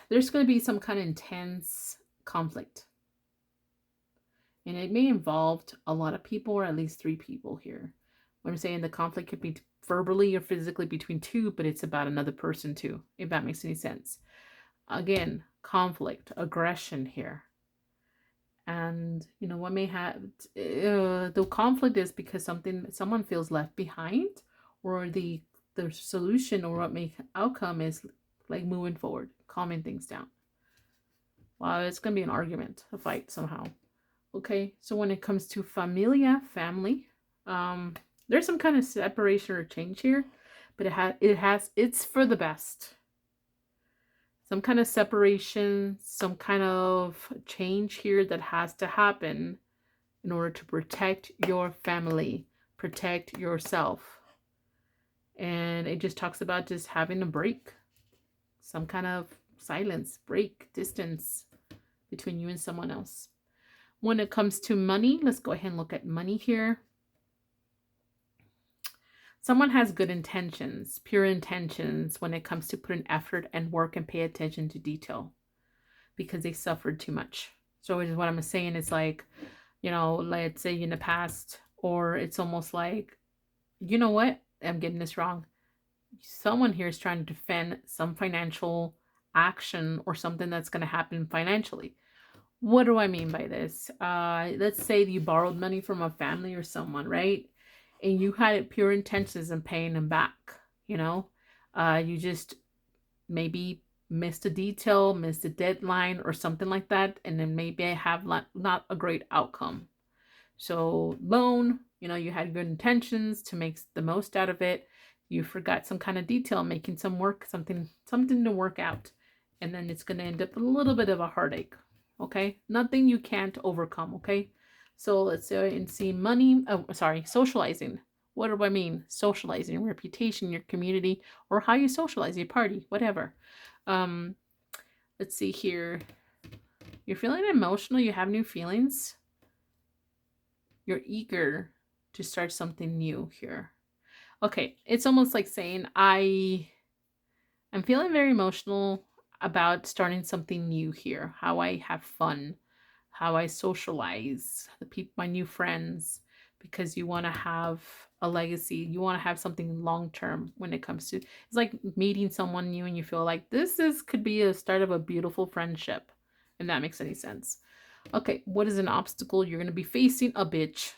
Speaker 1: there's going to be some kind of intense conflict. And it may involve a lot of people, or at least 3 people here. When I'm saying the conflict could be verbally or physically between 2, but it's about another person too, if that makes any sense. Again, conflict, aggression here. And you know what may have the conflict is because someone feels left behind, or the solution or what may outcome is like moving forward, calming things down. Wow, it's gonna be an argument, a fight somehow. Okay, so when it comes to familia, family, there's some kind of separation or change here, but it's for the best. Some kind of separation, some kind of change here that has to happen in order to protect your family, protect yourself. And it just talks about just having a break, some kind of silence, break, distance between you and someone else. When it comes to money, let's go ahead and look at money here. Someone has good intentions, pure intentions when it comes to putting effort and work and pay attention to detail because they suffered too much. So what I'm saying is like, you know, let's say in the past, or it's almost like, you know what? I'm getting this wrong. Someone here is trying to defend some financial action or something that's going to happen financially. What do I mean by this? Let's say you borrowed money from a family or someone, right? And you had pure intentions in paying them back, you know? You just maybe missed a detail, missed a deadline or something like that. And then maybe I have not a great outcome. So loan, you know, you had good intentions to make the most out of it. You forgot some kind of detail, making some work, something to work out. And then it's going to end up a little bit of a heartache. Okay. Nothing you can't overcome. Okay. So let's say and see money. Oh, sorry. Socializing. What do I mean? Socializing, your reputation, your community, or how you socialize, your party, whatever. Let's see here. You're feeling emotional. You have new feelings. You're eager to start something new here. Okay. It's almost like saying I'm feeling very emotional about starting something new here. How I have fun, how I socialize, my new friends, because you want to have a legacy. You want to have something long-term when it comes to, it's like meeting someone new and you feel like could be a start of a beautiful friendship. If that makes any sense. Okay. What is an obstacle? You're going to be facing a bitch.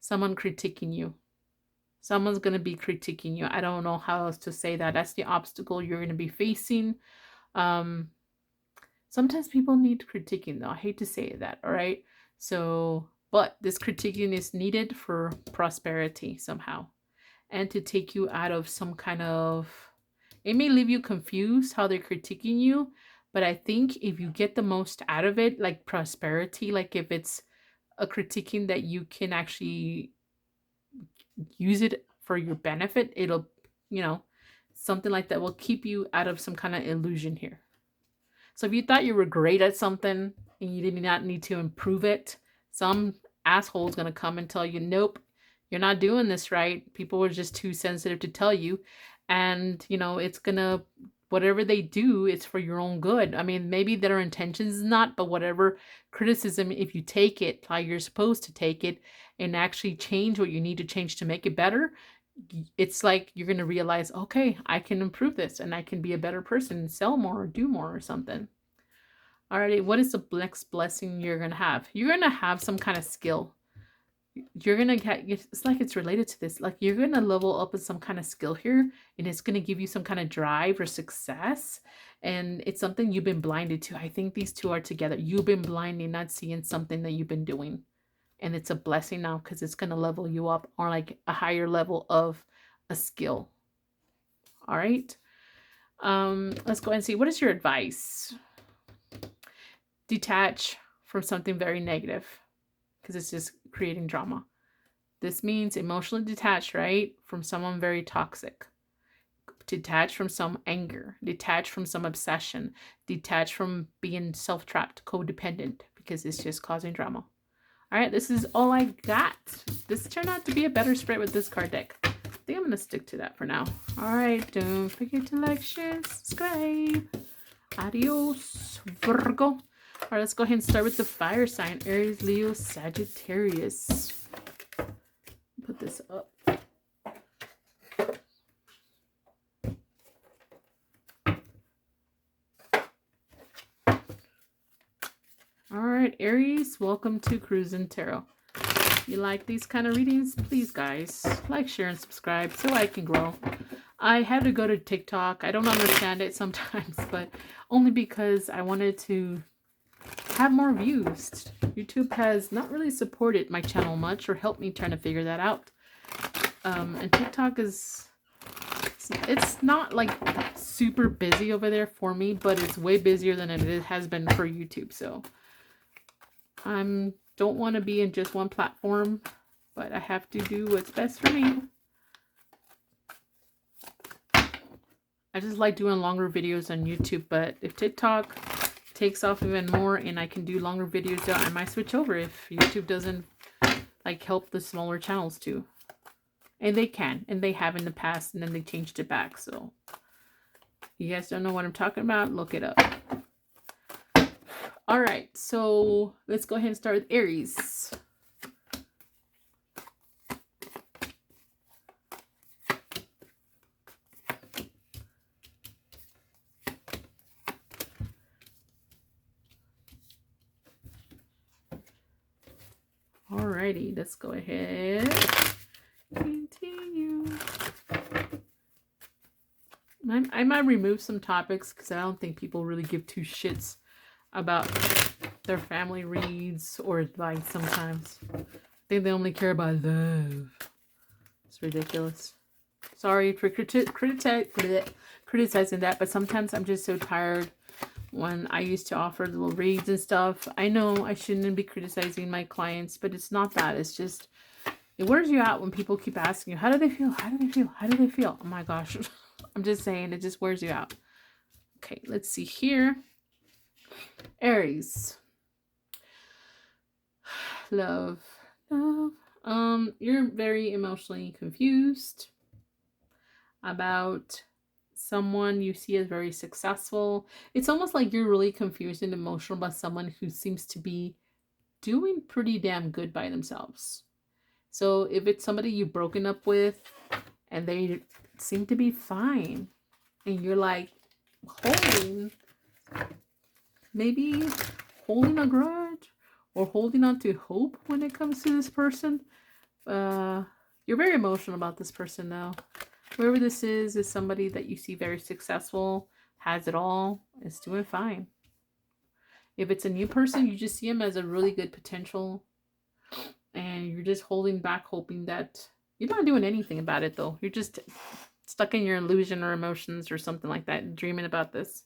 Speaker 1: Someone critiquing you. Someone's going to be critiquing you. I don't know how else to say that. That's the obstacle you're going to be facing. Sometimes people need critiquing though. I hate to say that. All right. So, but this critiquing is needed for prosperity somehow. And to take you out of some kind of, it may leave you confused how they're critiquing you. But I think if you get the most out of it, like prosperity, like if it's a critiquing that you can actually use it for your benefit, it'll, you know, something like that will keep you out of some kind of illusion here. So if you thought you were great at something and you did not need to improve it, some asshole is going to come and tell you, nope, you're not doing this right. People are just too sensitive to tell you. And, you know, it's going to, whatever they do, it's for your own good. I mean, maybe their intentions is not, but whatever criticism, if you take it how you're supposed to take it and actually change what you need to change to make it better, it's like you're going to realize, okay, I can improve this and I can be a better person and sell more or do more or something. Alrighty, what is the next blessing you're going to have? You're going to have some kind of skill. You're going to get, it's like it's related to this. Like you're going to level up with some kind of skill here and it's going to give you some kind of drive or success. And it's something you've been blinded to. I think these two are together. You've been blinded, not seeing something that you've been doing. And it's a blessing now because it's going to level you up on like a higher level of a skill. All right. Let's go ahead and see. What is your advice? detach from something very negative because it's just creating drama. This means emotionally detached, right? From someone very toxic. Detach from some anger. Detach from some obsession. Detach from being self-trapped, codependent, because it's just causing drama. All right, this is all I got. This turned out to be a better spread with this card deck. I think I'm going to stick to that for now. All right, don't forget to like, share, subscribe. Adios, Virgo. All right, let's go ahead and start with the fire sign. Aries, Leo, Sagittarius. Put this up. All right, Aries, welcome to Cruisin' Tarot. You like these kind of readings? Please, guys, like, share, and subscribe so I can grow. I had to go to TikTok. I don't understand it sometimes, but only because I wanted to have more views. YouTube has not really supported my channel much or helped me trying to figure that out. And TikTok is, it's not like super busy over there for me, but it's way busier than it has been for YouTube. So I don't want to be in just one platform, but I have to do what's best for me. I just like doing longer videos on YouTube, but if TikTok takes off even more and I can do longer videos, I might switch over if YouTube doesn't like help the smaller channels too. And they can, and they have in the past, and then they changed it back. So you guys don't know what I'm talking about, look it up. All right, so let's go ahead and start with Aries. Alrighty, let's go ahead. Continue. I might remove some topics because I don't think people really give two shits about their family reads or advice sometimes. I think they only care about love. It's ridiculous. Sorry for criticizing that, but sometimes I'm just so tired when I used to offer little reads and stuff. I know I shouldn't be criticizing my clients, but it's not that. It's just, it wears you out when people keep asking you, how do they feel? How do they feel? How do they feel? Oh my gosh. I'm just saying, it just wears you out. Okay, let's see here. Aries. Love. You're very emotionally confused about someone you see as very successful. It's almost like you're really confused and emotional about someone who seems to be doing pretty damn good by themselves. So if it's somebody you've broken up with and they seem to be fine and you're like maybe holding a grudge or holding on to hope when it comes to this person, you're very emotional about this person though. Whoever this is somebody that you see very successful, has it all, is doing fine. If it's a new person, you just see them as a really good potential. And you're just holding back, hoping that you're not doing anything about it though. You're just stuck in your illusion or emotions or something like that, dreaming about this.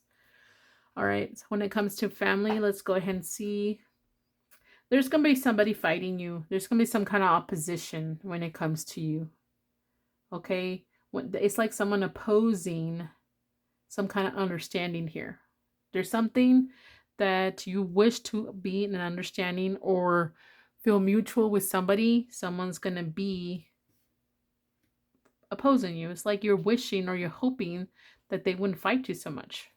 Speaker 1: All right, so when it comes to family, let's go ahead and see. There's going to be somebody fighting you. There's going to be some kind of opposition when it comes to you. Okay? It's like someone opposing some kind of understanding here. There's something that you wish to be in an understanding or feel mutual with somebody. Someone's going to be opposing you. It's like you're wishing or you're hoping that they wouldn't fight you so much.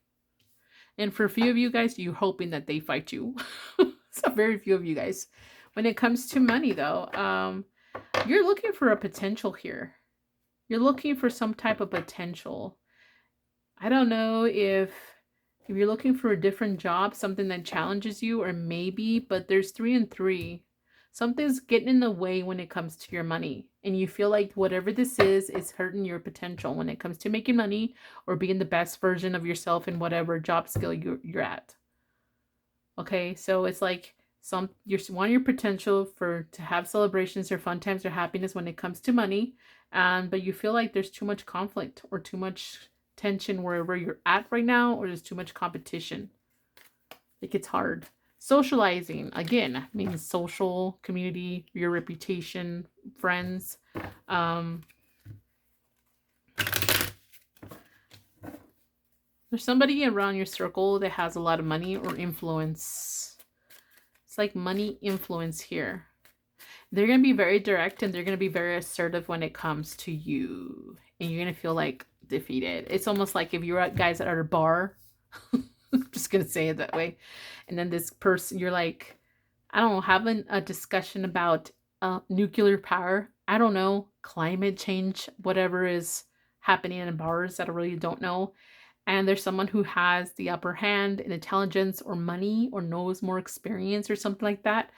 Speaker 1: And for a few of you guys, you're hoping that they fight you. So very few of you guys. When it comes to money though, you're looking for a potential here. You're looking for some type of potential. I don't know if you're looking for a different job, something that challenges you, or maybe, but there's 3 and 3. Something's getting in the way when it comes to your money. And you feel like whatever this is hurting your potential when it comes to making money or being the best version of yourself in whatever job skill you're at. Okay, so it's like you want your potential to have celebrations or fun times or happiness when it comes to money, but you feel like there's too much conflict or too much tension wherever you're at right now, or there's too much competition. Like it's hard. Socializing, again, means social, community, your reputation, friends. There's somebody around your circle that has a lot of money or influence. It's like money influence here. They're going to be very direct and they're going to be very assertive when it comes to you. And you're going to feel like defeated. It's almost like if you're at guys at a bar. I'm just going to say it that way. And then this person, you're like, I don't know, having a discussion about nuclear power. I don't know, climate change, whatever is happening in bars that I really don't know. And there's someone who has the upper hand in intelligence or money or knows more experience or something like that.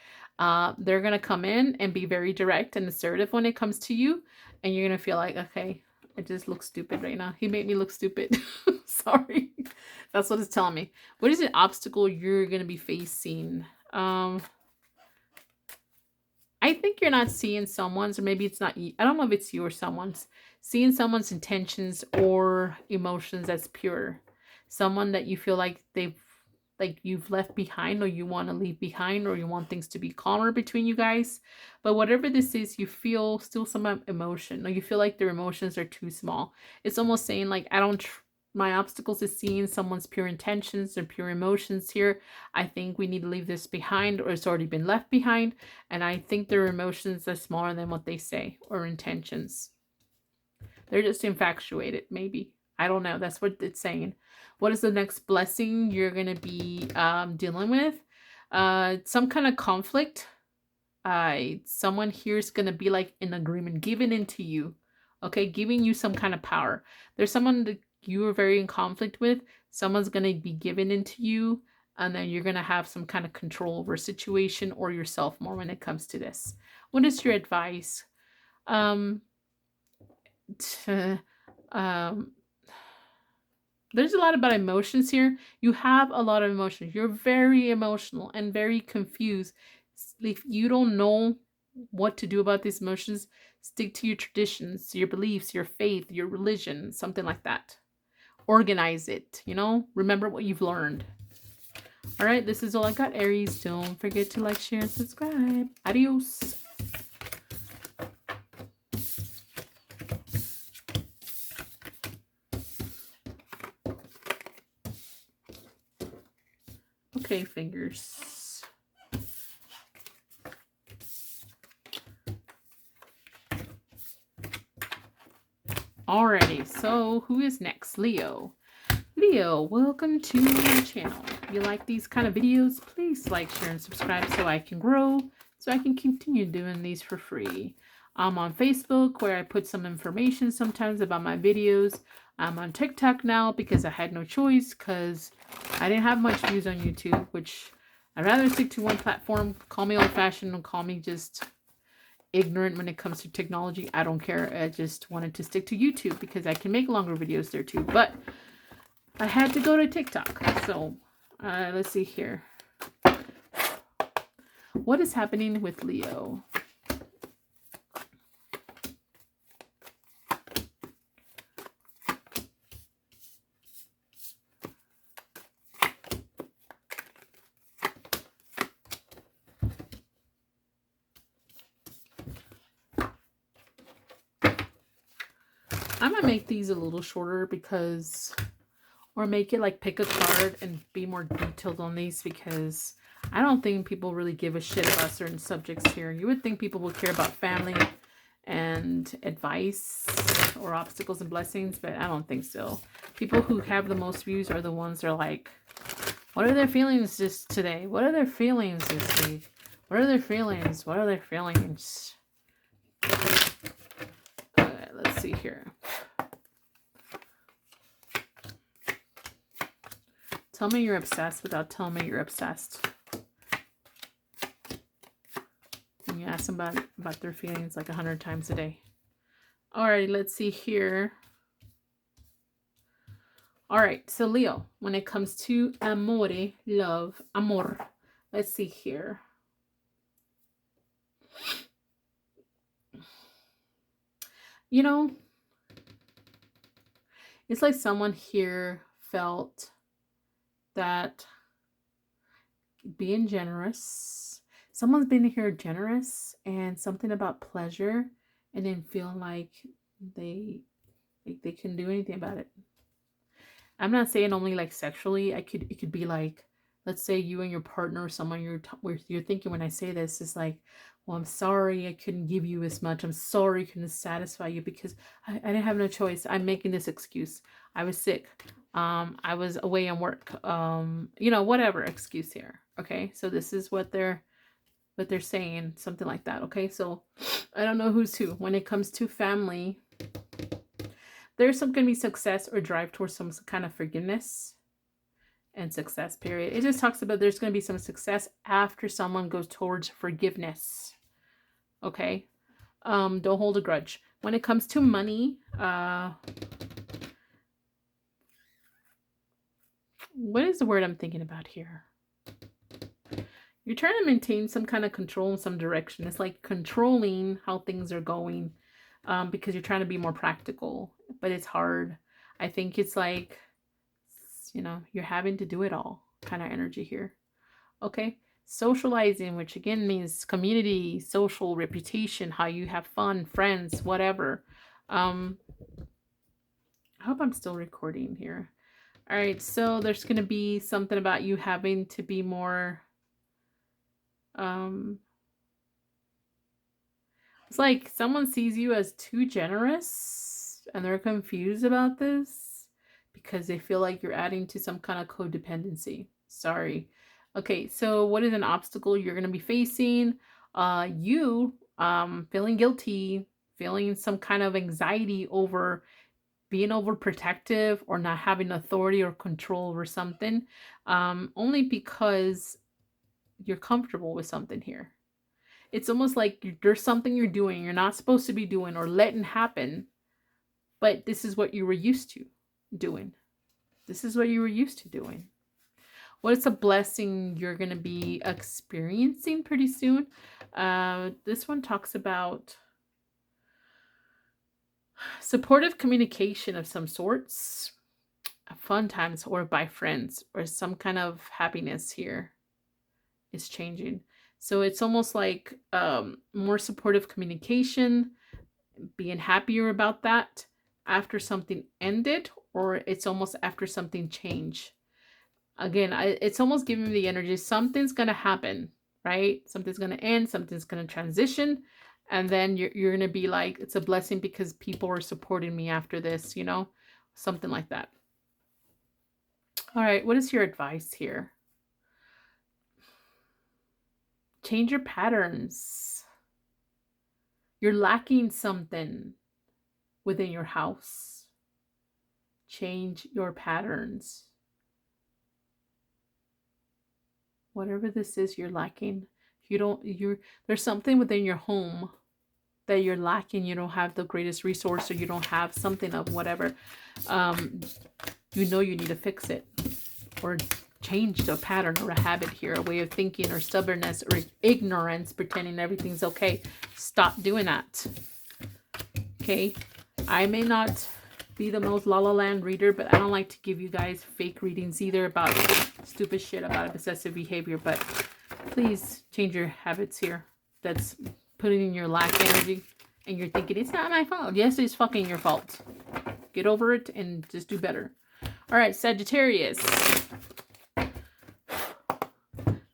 Speaker 1: They're going to come in and be very direct and assertive when it comes to you. And you're going to feel like, okay, I just look stupid right now. He made me look stupid. Sorry. That's what it's telling me. What is an obstacle you're going to be facing? I think you're not seeing someone's, or maybe it's not you. I don't know if it's you or someone's. Seeing someone's intentions or emotions as pure. Someone that you feel like you've left behind, or you want to leave behind, or you want things to be calmer between you guys. But whatever this is, you feel still some emotion, or you feel like their emotions are too small. It's almost saying like, my obstacles is seeing someone's pure intentions or pure emotions here. I think we need to leave this behind, or it's already been left behind. And I think their emotions are smaller than what they say, or intentions. They're just infatuated, maybe. I don't know. That's what it's saying. What is the next blessing you're going to be dealing with? Some kind of conflict. Someone here is going to be like in agreement, giving into you. Okay, giving you some kind of power. There's someone that you are very in conflict with. Someone's going to be given into you. And then you're going to have some kind of control over a situation or yourself more when it comes to this. What is your advice? There's a lot about emotions here. You have a lot of emotions. You're very emotional and very confused. If you don't know what to do about these emotions, stick to your traditions, your beliefs, your faith, your religion, something like that. Organize it, remember what you've learned. All right, this is all I got, Aries. Don't forget to like, share, and subscribe. Adios. Okay, fingers. Alrighty, so who is next? Leo. Leo, welcome to my channel. If you like these kind of videos, please like, share, and subscribe so I can grow, so I can continue doing these for free. I'm on Facebook, where I put some information sometimes about my videos. I'm on TikTok now because I had no choice, because I didn't have much views on YouTube, which I'd rather stick to one platform. Call me old-fashioned or call me just ignorant when it comes to technology. I don't care. I just wanted to stick to YouTube because I can make longer videos there too. But I had to go to TikTok. So let's see here. What is happening with Leo? I'm going to make these a little shorter because, or make it like pick a card and be more detailed on these, because I don't think people really give a shit about certain subjects here. You would think people would care about family and advice or obstacles and blessings, but I don't think so. People who have the most views are the ones that are like, what are their feelings just today? What are their feelings this week? What are their feelings? What are their feelings? Okay, let's see here. Tell me you're obsessed without telling me you're obsessed. And you ask them about their feelings like 100 times a day. Alright, let's see here. Alright, so Leo, when it comes to amore, love, amor, let's see here. It's like someone here felt that being generous. Someone's been here generous and something about pleasure, and then feeling like they couldn't do anything about it. I'm not saying only like sexually. It could be like, let's say you and your partner or someone you're thinking when I say this is like, well, I'm sorry I couldn't give you as much. I'm sorry I couldn't satisfy you because I didn't have no choice. I'm making this excuse. I was sick. I was away on work. You know, whatever excuse here. Okay, so this is what they're saying, something like that. Okay, so I don't know who's who when it comes to family. There's going to be success or drive towards some kind of forgiveness and success, period. It just talks about there's going to be some success after someone goes towards forgiveness. Okay? Don't hold a grudge. When it comes to money, what is the word I'm thinking about here? You're trying to maintain some kind of control in some direction. It's like controlling how things are going, because you're trying to be more practical, but it's hard. I think it's like, you know, you're having to do it all kind of energy here. Okay. Socializing, which again means community, social reputation, how you have fun, friends, whatever. I hope I'm still recording here. All right. So there's going to be something about you having to be more, it's like someone sees you as too generous and they're confused about this because they feel like you're adding to some kind of codependency. Sorry. Okay, so what is an obstacle you're going to be facing? You feeling guilty, feeling some kind of anxiety over being overprotective or not having authority or control over something, only because you're comfortable with something here. It's almost like there's something you're doing you're not supposed to be doing or letting happen, but this is what you were used to doing. This is what you were used to doing. What is a blessing you're going to be experiencing pretty soon? This one talks about supportive communication of some sorts, fun times, or by friends, or some kind of happiness here is changing. So it's almost like more supportive communication, being happier about that after something ended, or it's almost after something changed. Again, it's almost giving me the energy. Something's going to happen, right? Something's going to end. Something's going to transition. And then you're going to be like, it's a blessing because people are supporting me after this, you know, something like that. All right. What is your advice here? Change your patterns. You're lacking something within your house. Change your patterns. Whatever this is you're lacking. There's something within your home that you're lacking. You don't have the greatest resource, or you don't have something of whatever. You know you need to fix it or change the pattern or a habit here, a way of thinking, or stubbornness or ignorance, pretending everything's okay. Stop doing that. Okay, I may not be the most La La Land reader, but I don't like to give you guys fake readings either about stupid shit about obsessive behavior. But please change your habits here. That's putting in your lack energy, and you're thinking it's not my fault. Yes, it's fucking your fault. Get over it and just do better. All right, Sagittarius.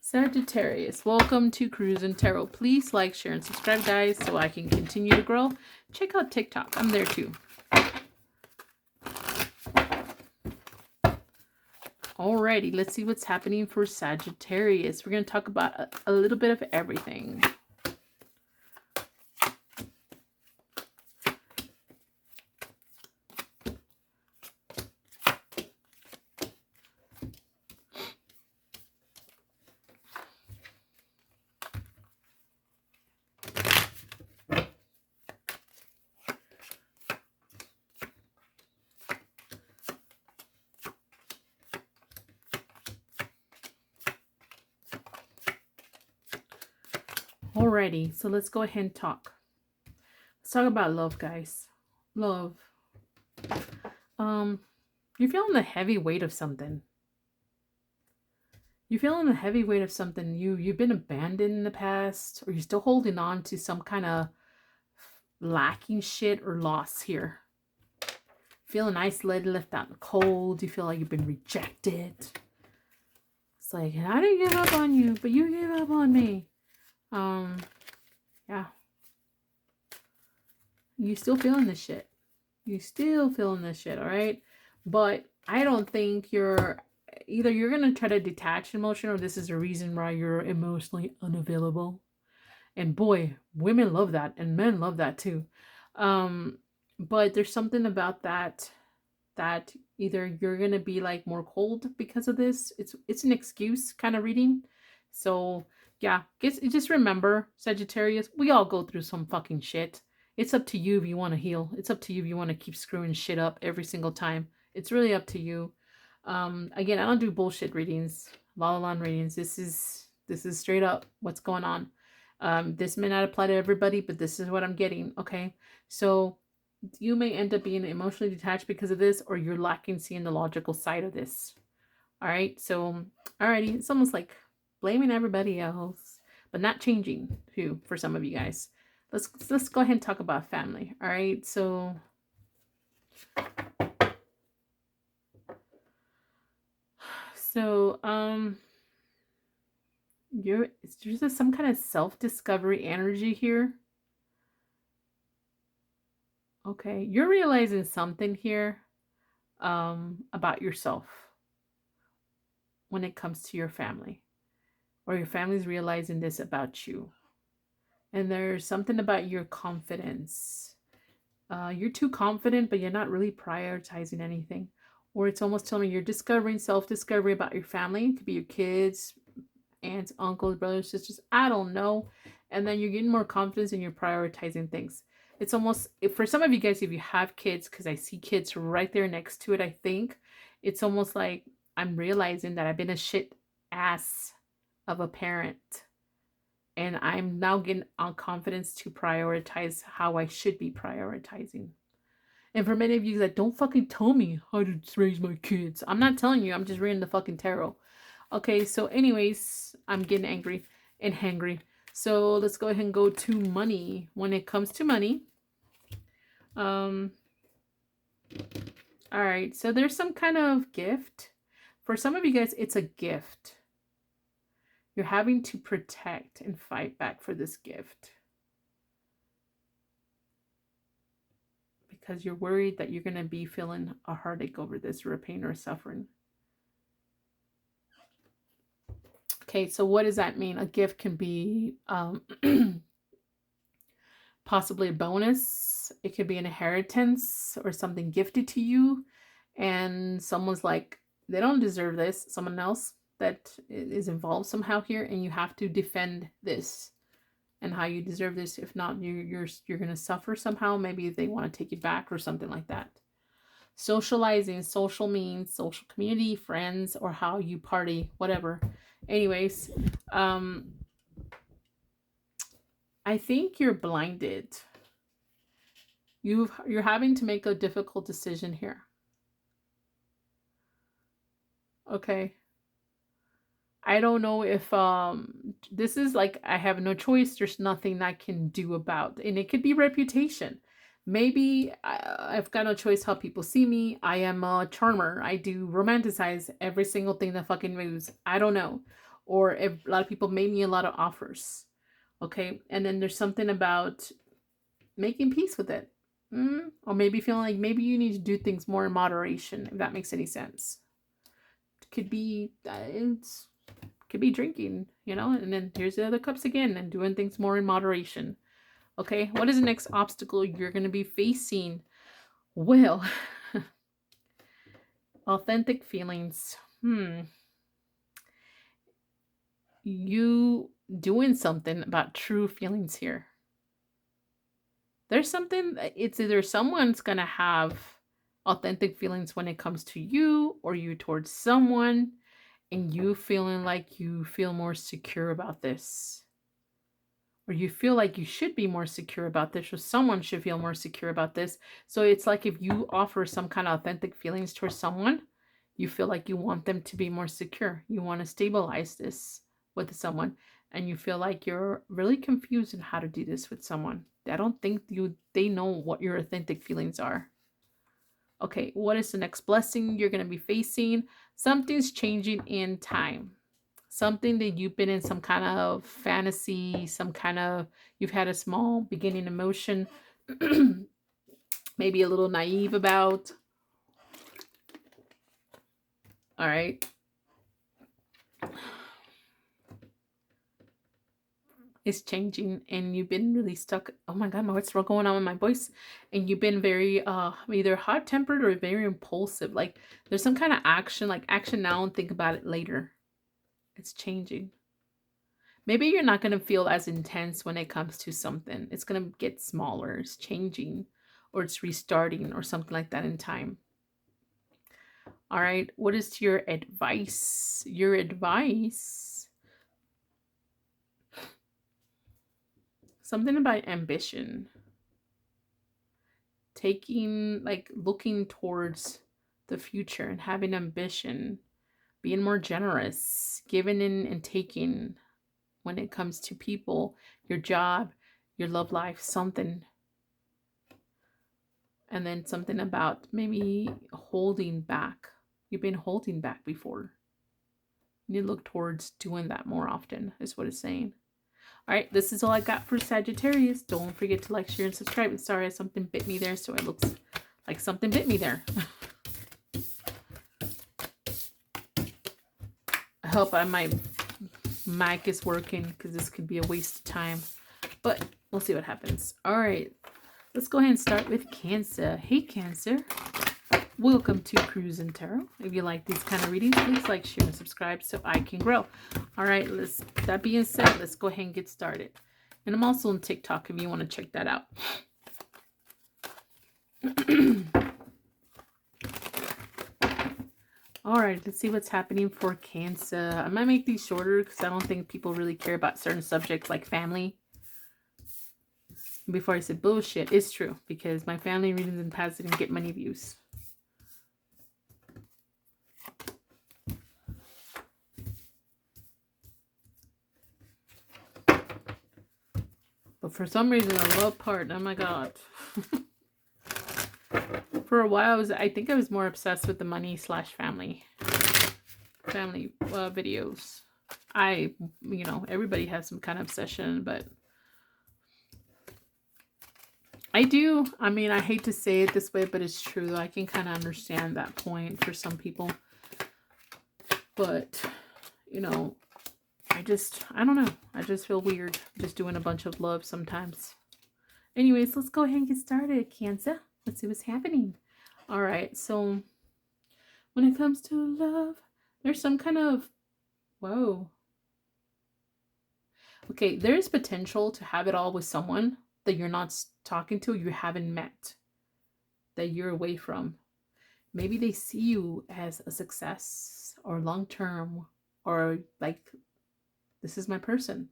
Speaker 1: Sagittarius, welcome to Cruise and Tarot. Please like, share, and subscribe, guys, so I can continue to grow. Check out TikTok. I'm there too. Alrighty, let's see what's happening for Sagittarius. We're going to talk about a little bit of everything. Alrighty, so let's go ahead and talk. Let's talk about love, guys. Love. You're feeling the heavy weight of something. You're feeling the heavy weight of something. You've been abandoned in the past, or you're still holding on to some kind of lacking shit or loss here. Feeling isolated, left out in the cold. You feel like you've been rejected. It's like, I didn't give up on you, but you gave up on me. Yeah. You still feeling this shit. You still feeling this shit, all right? But I don't think you're going to try to detach emotion, or this is a reason why you're emotionally unavailable. And boy, women love that, and men love that too. But there's something about that either you're going to be like more cold because of this. It's an excuse kind of reading. So yeah, just remember, Sagittarius, we all go through some fucking shit. It's up to you if you want to heal. It's up to you if you want to keep screwing shit up every single time. It's really up to you. Again, I don't do bullshit readings, la la land readings. This is straight up what's going on. This may not apply to everybody, but this is what I'm getting. Okay, so you may end up being emotionally detached because of this, or you're lacking seeing the logical side of this. All right, so alrighty, it's almost like blaming everybody else, but not changing too for some of you guys. Let's go ahead and talk about family. All right, so there's just some kind of self-discovery energy here. Okay, you're realizing something here about yourself when it comes to your family, or your family's realizing this about you. And there's something about your confidence. You're too confident, but you're not really prioritizing anything. Or it's almost telling me you're discovering self-discovery about your family. It could be your kids, aunts, uncles, brothers, sisters. I don't know. And then you're getting more confidence and you're prioritizing things. It's almost, for some of you guys, if you have kids, because I see kids right there next to it, I think it's almost like I'm realizing that I've been a shit ass of a parent. And I'm now getting on confidence to prioritize how I should be prioritizing. And for many of you that don't fucking tell me how to raise my kids, I'm not telling you, I'm just reading the fucking tarot. Okay, so anyways, I'm getting angry and hangry. So let's go ahead and go to money. When it comes to money, all right, so there's some kind of gift. For some of you guys, it's a gift. You're having to protect and fight back for this gift. Because you're worried that you're going to be feeling a heartache over this, or a pain or a suffering. Okay, so what does that mean? A gift can be possibly a bonus. It could be an inheritance or something gifted to you. And someone's like, they don't deserve this. Someone else that is involved somehow here, and you have to defend this and how you deserve this. If not, you're going to suffer somehow. Maybe they want to take it back or something like that. Socializing, social means social community, friends, or how you party, whatever. Anyways, I think you're blinded. You're having to make a difficult decision here. Okay. I don't know if this is like, I have no choice. There's nothing I can do about. And it could be reputation. Maybe I've got no choice how people see me. I am a charmer. I do romanticize every single thing that fucking moves. I don't know. Or if a lot of people made me a lot of offers. Okay. And then there's something about making peace with it. Or maybe feeling like maybe you need to do things more in moderation, if that makes any sense. Could be could be drinking, you know, and then here's the other cups again, and doing things more in moderation. Okay, what is the next obstacle you're going to be facing? Well, authentic feelings. You doing something about true feelings here. There's something, it's either someone's going to have authentic feelings when it comes to you, or you towards someone, and you feeling like you feel more secure about this, or you feel like you should be more secure about this, or someone should feel more secure about this. So it's like if you offer some kind of authentic feelings towards someone, You feel like you want them to be more secure. You want to stabilize this with someone. And you feel like you're really confused on how to do this with someone. I don't think they know what your authentic feelings are. Okay, what is the next blessing you're going to be facing? Something's changing in time. Something that you've been in some kind of fantasy, you've had a small beginning emotion, maybe a little naive about. All right. Is changing and you've been really stuck. Oh my god, what's going on with my voice? And you've been very either hot-tempered or very impulsive. Like there's some kind of action, like action now and think about it later. It's changing. Maybe you're not going to feel as intense when it comes to something. It's going to get smaller. It's changing or it's restarting or something like that in time. All right, what is your advice? Your advice, something about ambition. Taking, like, looking towards the future and having ambition, being more generous, giving in and taking when it comes to people, your job, your love life, something. And then something about maybe holding back. You've been holding back before. You need to look towards doing that more often, is what it's saying. All right, this is all I got for Sagittarius. Don't forget to like, share, and subscribe. And sorry, something bit me there, so it looks like something bit me there. I hope my mic is working because this could be a waste of time. But we'll see what happens. All right, let's go ahead and start with Cancer. Hey, Cancer. Welcome to Cruise and Tarot. If you like these kind of readings, please like, share, and subscribe so I can grow. All right, that being said, let's go ahead and get started. And I'm also on TikTok if you want to check that out. All right, let's see what's happening for Cancer. I might make these shorter because I don't think people really care about certain subjects like family. Before I said bullshit, it's true because my family readings in the past didn't get many views. But for some reason, I love part. Oh my god. For a while, I think I was more obsessed with the money / family videos. Everybody has some kind of obsession, but I do. I mean, I hate to say it this way, but it's true. I can kind of understand that point for some people. But, I don't know. I just feel weird just doing a bunch of love sometimes. Anyways, let's go ahead and get started, Cancer. Let's see what's happening. All right, so when it comes to love, there's some kind of, whoa. Okay, there's potential to have it all with someone that you're not talking to, you haven't met, that you're away from. Maybe they see you as a success or long-term or like, this is my person.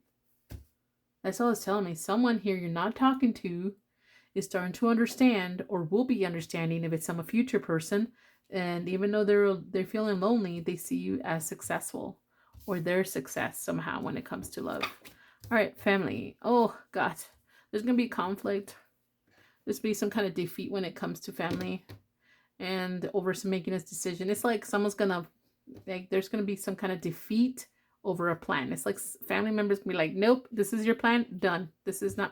Speaker 1: That's all it's telling me. Someone here you're not talking to is starting to understand or will be understanding if it's some future person. And even though they're feeling lonely, they see you as successful or their success somehow when it comes to love. All right, family. Oh, God. There's going to be conflict. There's going to be some kind of defeat when it comes to family and over some making this decision. It's like someone's going to, there's going to be some kind of defeat over a plan. It's like family members can be like, nope, this is your plan, done. This is not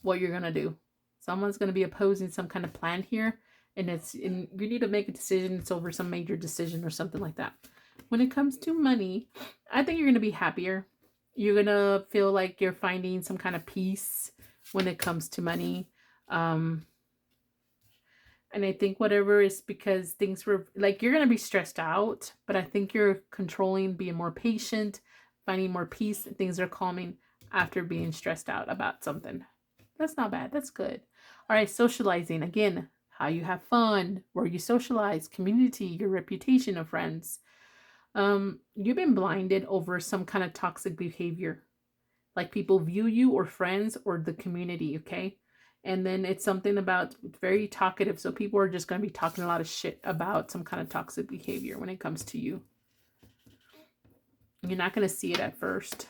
Speaker 1: what you're gonna do. Someone's gonna be opposing some kind of plan here, and you need to make a decision. It's over some major decision or something like that. When it comes to money, I think you're gonna be happier. You're gonna feel like you're finding some kind of peace when it comes to money. And I think whatever is because things were like, you're going to be stressed out, but I think you're controlling, being more patient, finding more peace. Things are calming after being stressed out about something. That's not bad. That's good. All right. Socializing. Again, how you have fun, where you socialize, community, your reputation of friends. You've been blinded over some kind of toxic behavior. Like people view you or friends or the community. Okay. And then it's something about very talkative. So people are just going to be talking a lot of shit about some kind of toxic behavior when it comes to you. You're not going to see it at first.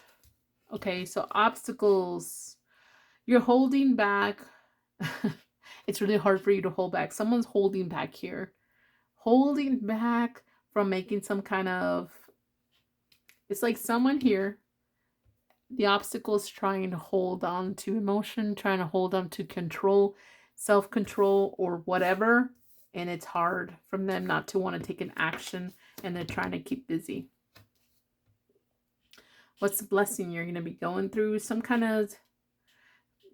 Speaker 1: Okay, so obstacles. You're holding back. It's really hard for you to hold back. Someone's holding back here. Holding back from making some kind of... It's like someone here, the obstacle is trying to hold on to emotion, trying to hold on to control, self-control, or whatever. And it's hard from them not to want to take an action, and they're trying to keep busy. What's the blessing? You're going to be going through some kind of,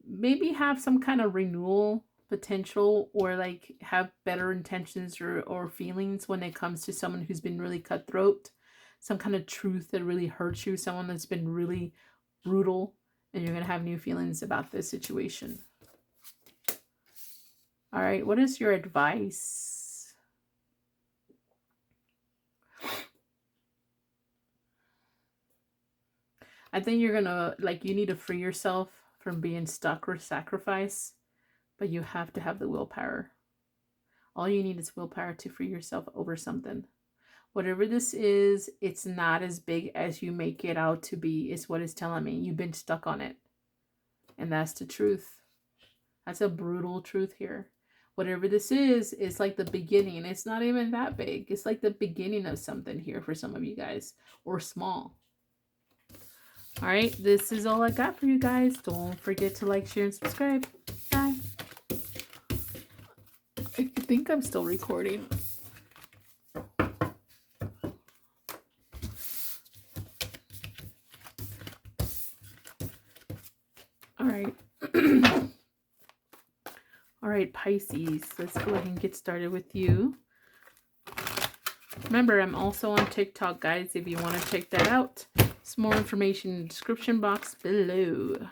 Speaker 1: maybe have some kind of renewal potential, or like have better intentions or feelings when it comes to someone who's been really cutthroat. Some kind of truth that really hurts you. Someone that's been really brutal, and you're going to have new feelings about this situation. All right, what is your advice? I think you're going to, like, you need to free yourself from being stuck or sacrifice, but you have to have the willpower. All you need is willpower to free yourself over something. Whatever this is, it's not as big as you make it out to be, is what it's telling me. You've been stuck on it. And that's the truth. That's a brutal truth here. Whatever this is, it's like the beginning. It's not even that big. It's like the beginning of something here for some of you guys. Or small. All right, this is all I got for you guys. Don't forget to like, share, and subscribe. Bye. I think I'm still recording. All right. All right, Pisces. Let's go ahead and get started with you. Remember, I'm also on TikTok, guys, if you want to check that out. Some more information in the description box below.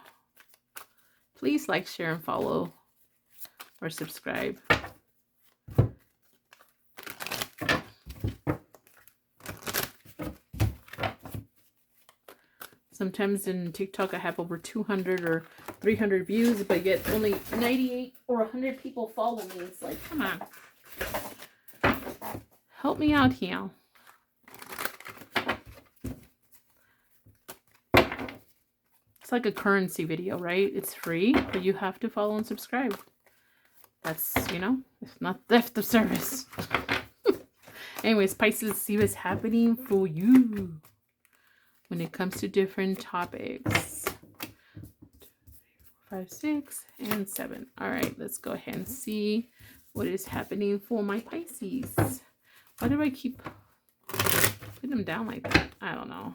Speaker 1: Please like, share, and follow, or subscribe. Sometimes in TikTok I have over 200 or 300 views, but yet only 98 or 100 people follow me. It's like, come on. Help me out here. It's like a currency video, right? It's free, but you have to follow and subscribe. That's, you know, it's not theft of service. Anyways, Pisces, see what's happening for you when it comes to different topics. 2, 3, 4, 5, 6, and 7. All right, let's go ahead and see what is happening for my Pisces. Why do I keep putting them down like that? I don't know.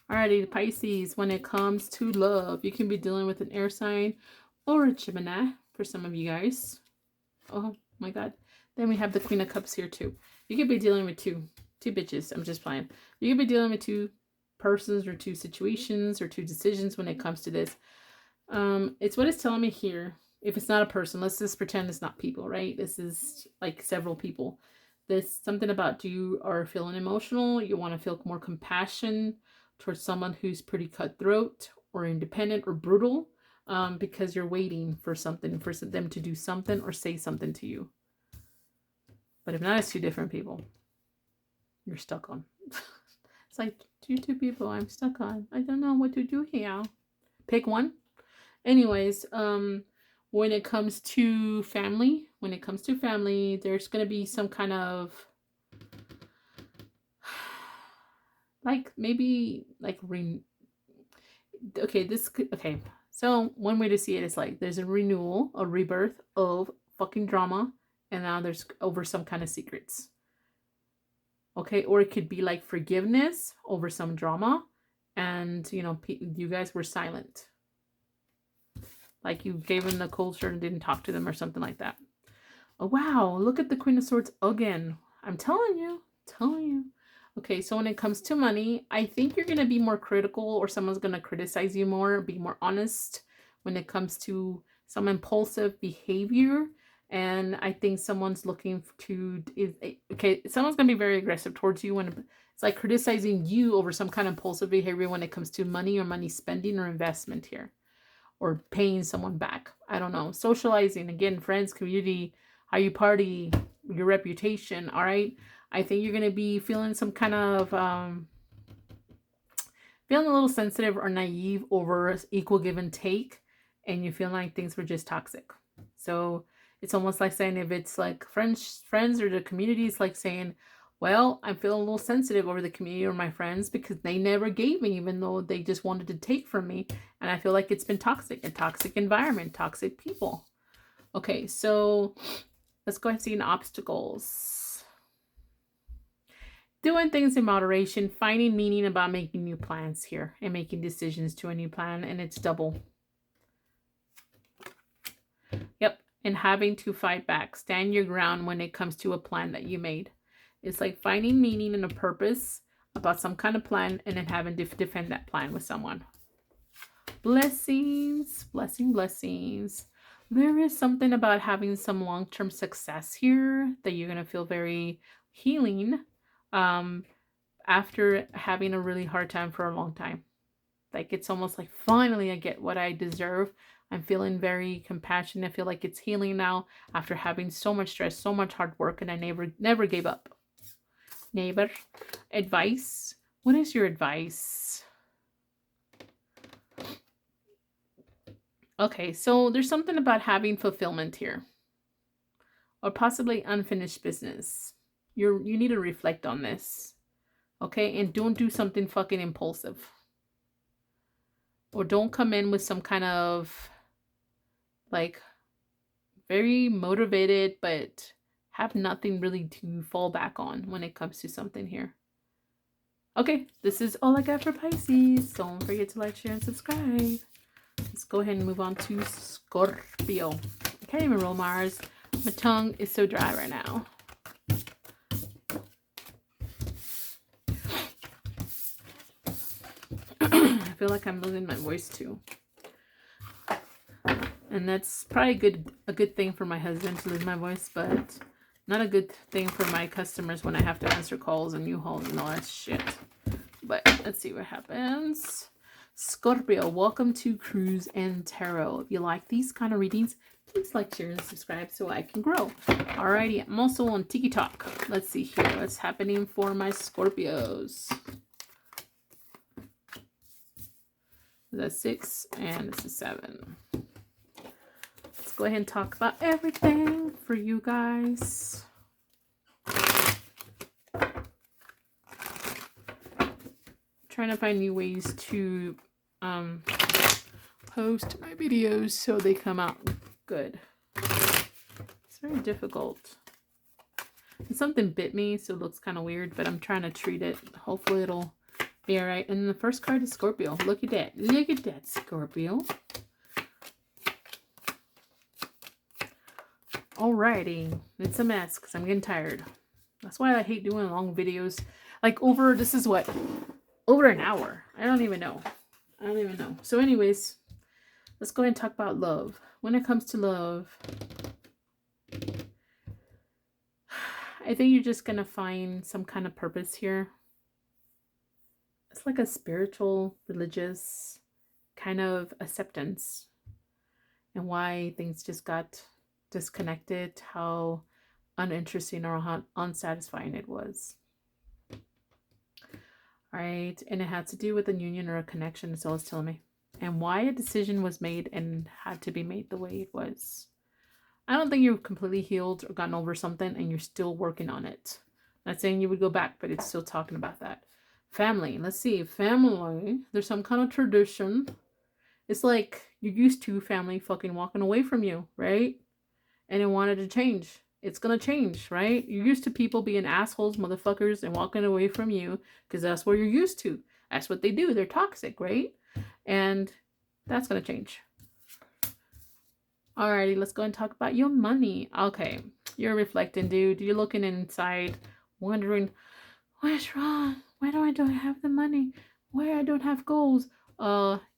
Speaker 1: Alrighty, Pisces, when it comes to love, you can be dealing with an air sign or a Gemini for some of you guys. Oh my God. Then we have the Queen of Cups here too. You could be dealing with two bitches. I'm just playing. You could be dealing with two persons or two situations or two decisions when it comes to this. It's what it's telling me here. If it's not a person, let's just pretend it's not people, right? This is like several people. There's something about you are feeling emotional. You want to feel more compassion towards someone who's pretty cutthroat or independent or brutal, because you're waiting for something, for them to do something or say something to you. But if not, it's two different people you're stuck on. It's like two people I'm stuck on. I don't know what to do here. Pick one. Anyways, when it comes to family, there's going to be some kind of like maybe like okay, so one way to see it is like there's a renewal, a rebirth of fucking drama, and now there's over some kind of secrets. Okay, or it could be like forgiveness over some drama, and you know, you guys were silent, like you gave them the cold shirt and didn't talk to them or something like that. Oh wow, look at the Queen of Swords again. I'm telling you. Okay, so when it comes to money, I think you're going to be more critical, or someone's going to criticize you more, be more honest when it comes to some impulsive behavior. And I think someone's looking to, okay, someone's going to be very aggressive towards you when it's like criticizing you over some kind of impulsive behavior when it comes to money or money spending or investment here, or paying someone back. I don't know. Socializing, again, friends, community, how you party, your reputation. All right. I think you're going to be feeling some kind of, feeling a little sensitive or naive over equal give and take. And you feel like things were just toxic. So it's almost like saying, if it's like friends or the community, it's like saying, well, I'm feeling a little sensitive over the community or my friends because they never gave me, even though they just wanted to take from me. And I feel like it's been toxic, a toxic environment, toxic people. Okay, so let's go ahead and see obstacles. Doing things in moderation, finding meaning about making new plans here and making decisions to a new plan. And it's double. Yep. And having to fight back, stand your ground when it comes to a plan that you made. It's like finding meaning and a purpose about some kind of plan and then having to defend that plan with someone. Blessings, blessings. There is something about having some long-term success here that you're going to feel very healing after having a really hard time for a long time. Like it's almost like finally I get what I deserve. I'm feeling very compassionate. I feel like it's healing now after having so much stress, so much hard work, and I never gave up. Neighbor, advice. What is your advice? Okay, so there's something about having fulfillment here, or possibly unfinished business. You need to reflect on this, okay? And don't do something fucking impulsive, or don't come in with some kind of like very motivated but have nothing really to fall back on when it comes to something here. Okay, this is all I got for Pisces. Don't forget to like, share, and subscribe. Let's go ahead and move on to Scorpio. I can't even roll Mars. My tongue is so dry right now. I feel like I'm losing my voice too. And that's probably a good thing for my husband to lose my voice, but not a good thing for my customers when I have to answer calls and U-Hauls and all that shit. But let's see what happens. Scorpio, welcome to Cruise and Tarot. If you like these kind of readings, please like, share, and subscribe so I can grow. Alrighty, I'm also on TikTok. Let's see here what's happening for my Scorpios. That's 6 and this is 7. Let's go ahead and talk about everything for you guys. Trying to find new ways to post my videos so they come out good. It's very difficult. And something bit me, so it looks kind of weird, but I'm trying to treat it. Hopefully it'll be alright. And the first card is Scorpio. Look at that. Look at that, Scorpio. Alrighty. It's a mess because I'm getting tired. That's why I hate doing long videos. Like this is what? Over an hour. I don't even know. So anyways, let's go ahead and talk about love. When it comes to love, I think you're just going to find some kind of purpose here. It's like a spiritual, religious kind of acceptance. And why things just got disconnected, how uninteresting or how unsatisfying it was. Right, and it had to do with a union or a connection, so it's telling me, and why a decision was made and had to be made the way it was. I don't think you're completely healed or gotten over something and you're still working on it. Not saying you would go back, but it's still talking about that. Family, let's see, family, there's some kind of tradition. It's like you're used to family fucking walking away from you, right? And it wanted to change. It's going to change, right? You're used to people being assholes, motherfuckers, and walking away from you because that's what you're used to. That's what they do. They're toxic, right? And that's going to change. Alrighty, let's go and talk about your money. Okay, you're reflecting, dude. You're looking inside, wondering, what's wrong? Why don't I have the money? Why I don't have goals?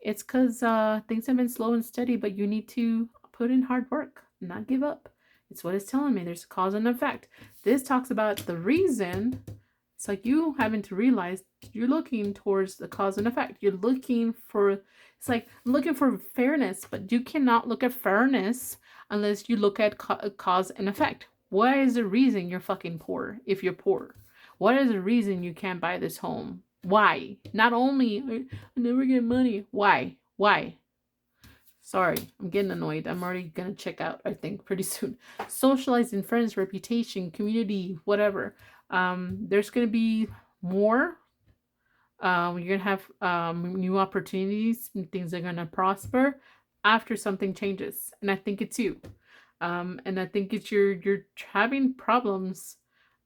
Speaker 1: It's because things have been slow and steady, but you need to put in hard work, not give up. It's what it's telling me. There's a cause and effect. This talks about the reason. It's like you having to realize you're looking towards the cause and effect. You're looking for, it's like I'm looking for fairness, but you cannot look at fairness unless you look at cause and effect. What is the reason you're fucking poor if you're poor? What is the reason you can't buy this home? Why? Not only, I never get money. Why? Why? Sorry, I'm getting annoyed. I'm already going to check out, I think, pretty soon. Socializing, friends, reputation, community, whatever. There's going to be more. You're going to have new opportunities and things are going to prosper after something changes. And I think it's you. And I think it's you're having problems.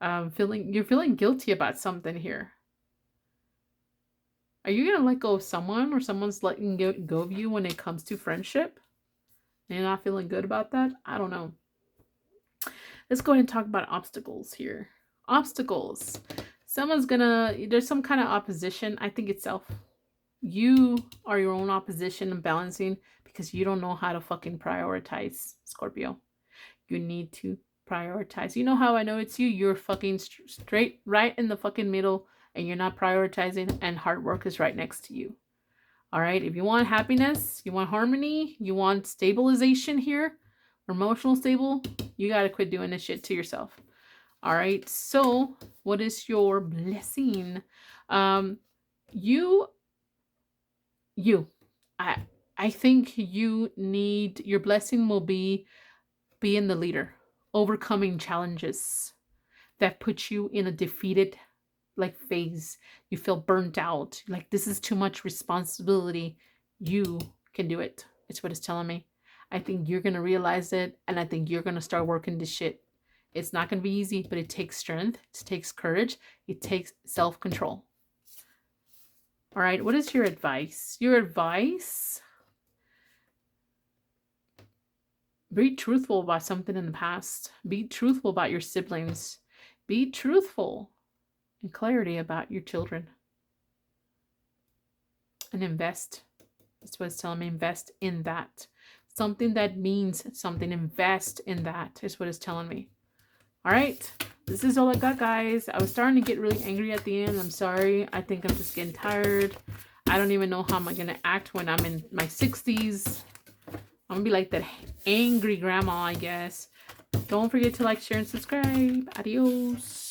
Speaker 1: You're feeling guilty about something here. Are you going to let go of someone, or someone's letting go of you when it comes to friendship? And you're not feeling good about that? I don't know. Let's go ahead and talk about obstacles here. Obstacles. There's some kind of opposition. I think it's self. You are your own opposition and balancing because you don't know how to fucking prioritize, Scorpio. You need to prioritize. You know how I know it's you? You're fucking straight right in the fucking middle, and you're not prioritizing, and hard work is right next to you. All right. If you want happiness, you want harmony, you want stabilization here, emotional stable, you got to quit doing this shit to yourself. All right. So what is your blessing? I think you need, your blessing will be being the leader, overcoming challenges that put you in a defeated phase. You feel burnt out, like this is too much responsibility. You can do it. It's what it's telling me. I think you're gonna realize it, and I think you're gonna start working this shit. It's not gonna be easy, but it takes strength, it takes courage, it takes self-control. All right, what is your advice? Your advice: be truthful about something in the past. Be truthful about your siblings. Be truthful and clarity about your children. And invest. That's what it's telling me. Invest in that. Something that means something. Invest in that is what it's telling me. All right. This is all I got, guys. I was starting to get really angry at the end. I'm sorry. I think I'm just getting tired. I don't even know how I'm going to act when I'm in my 60s. I'm going to be like that angry grandma, I guess. Don't forget to like, share, and subscribe. Adios.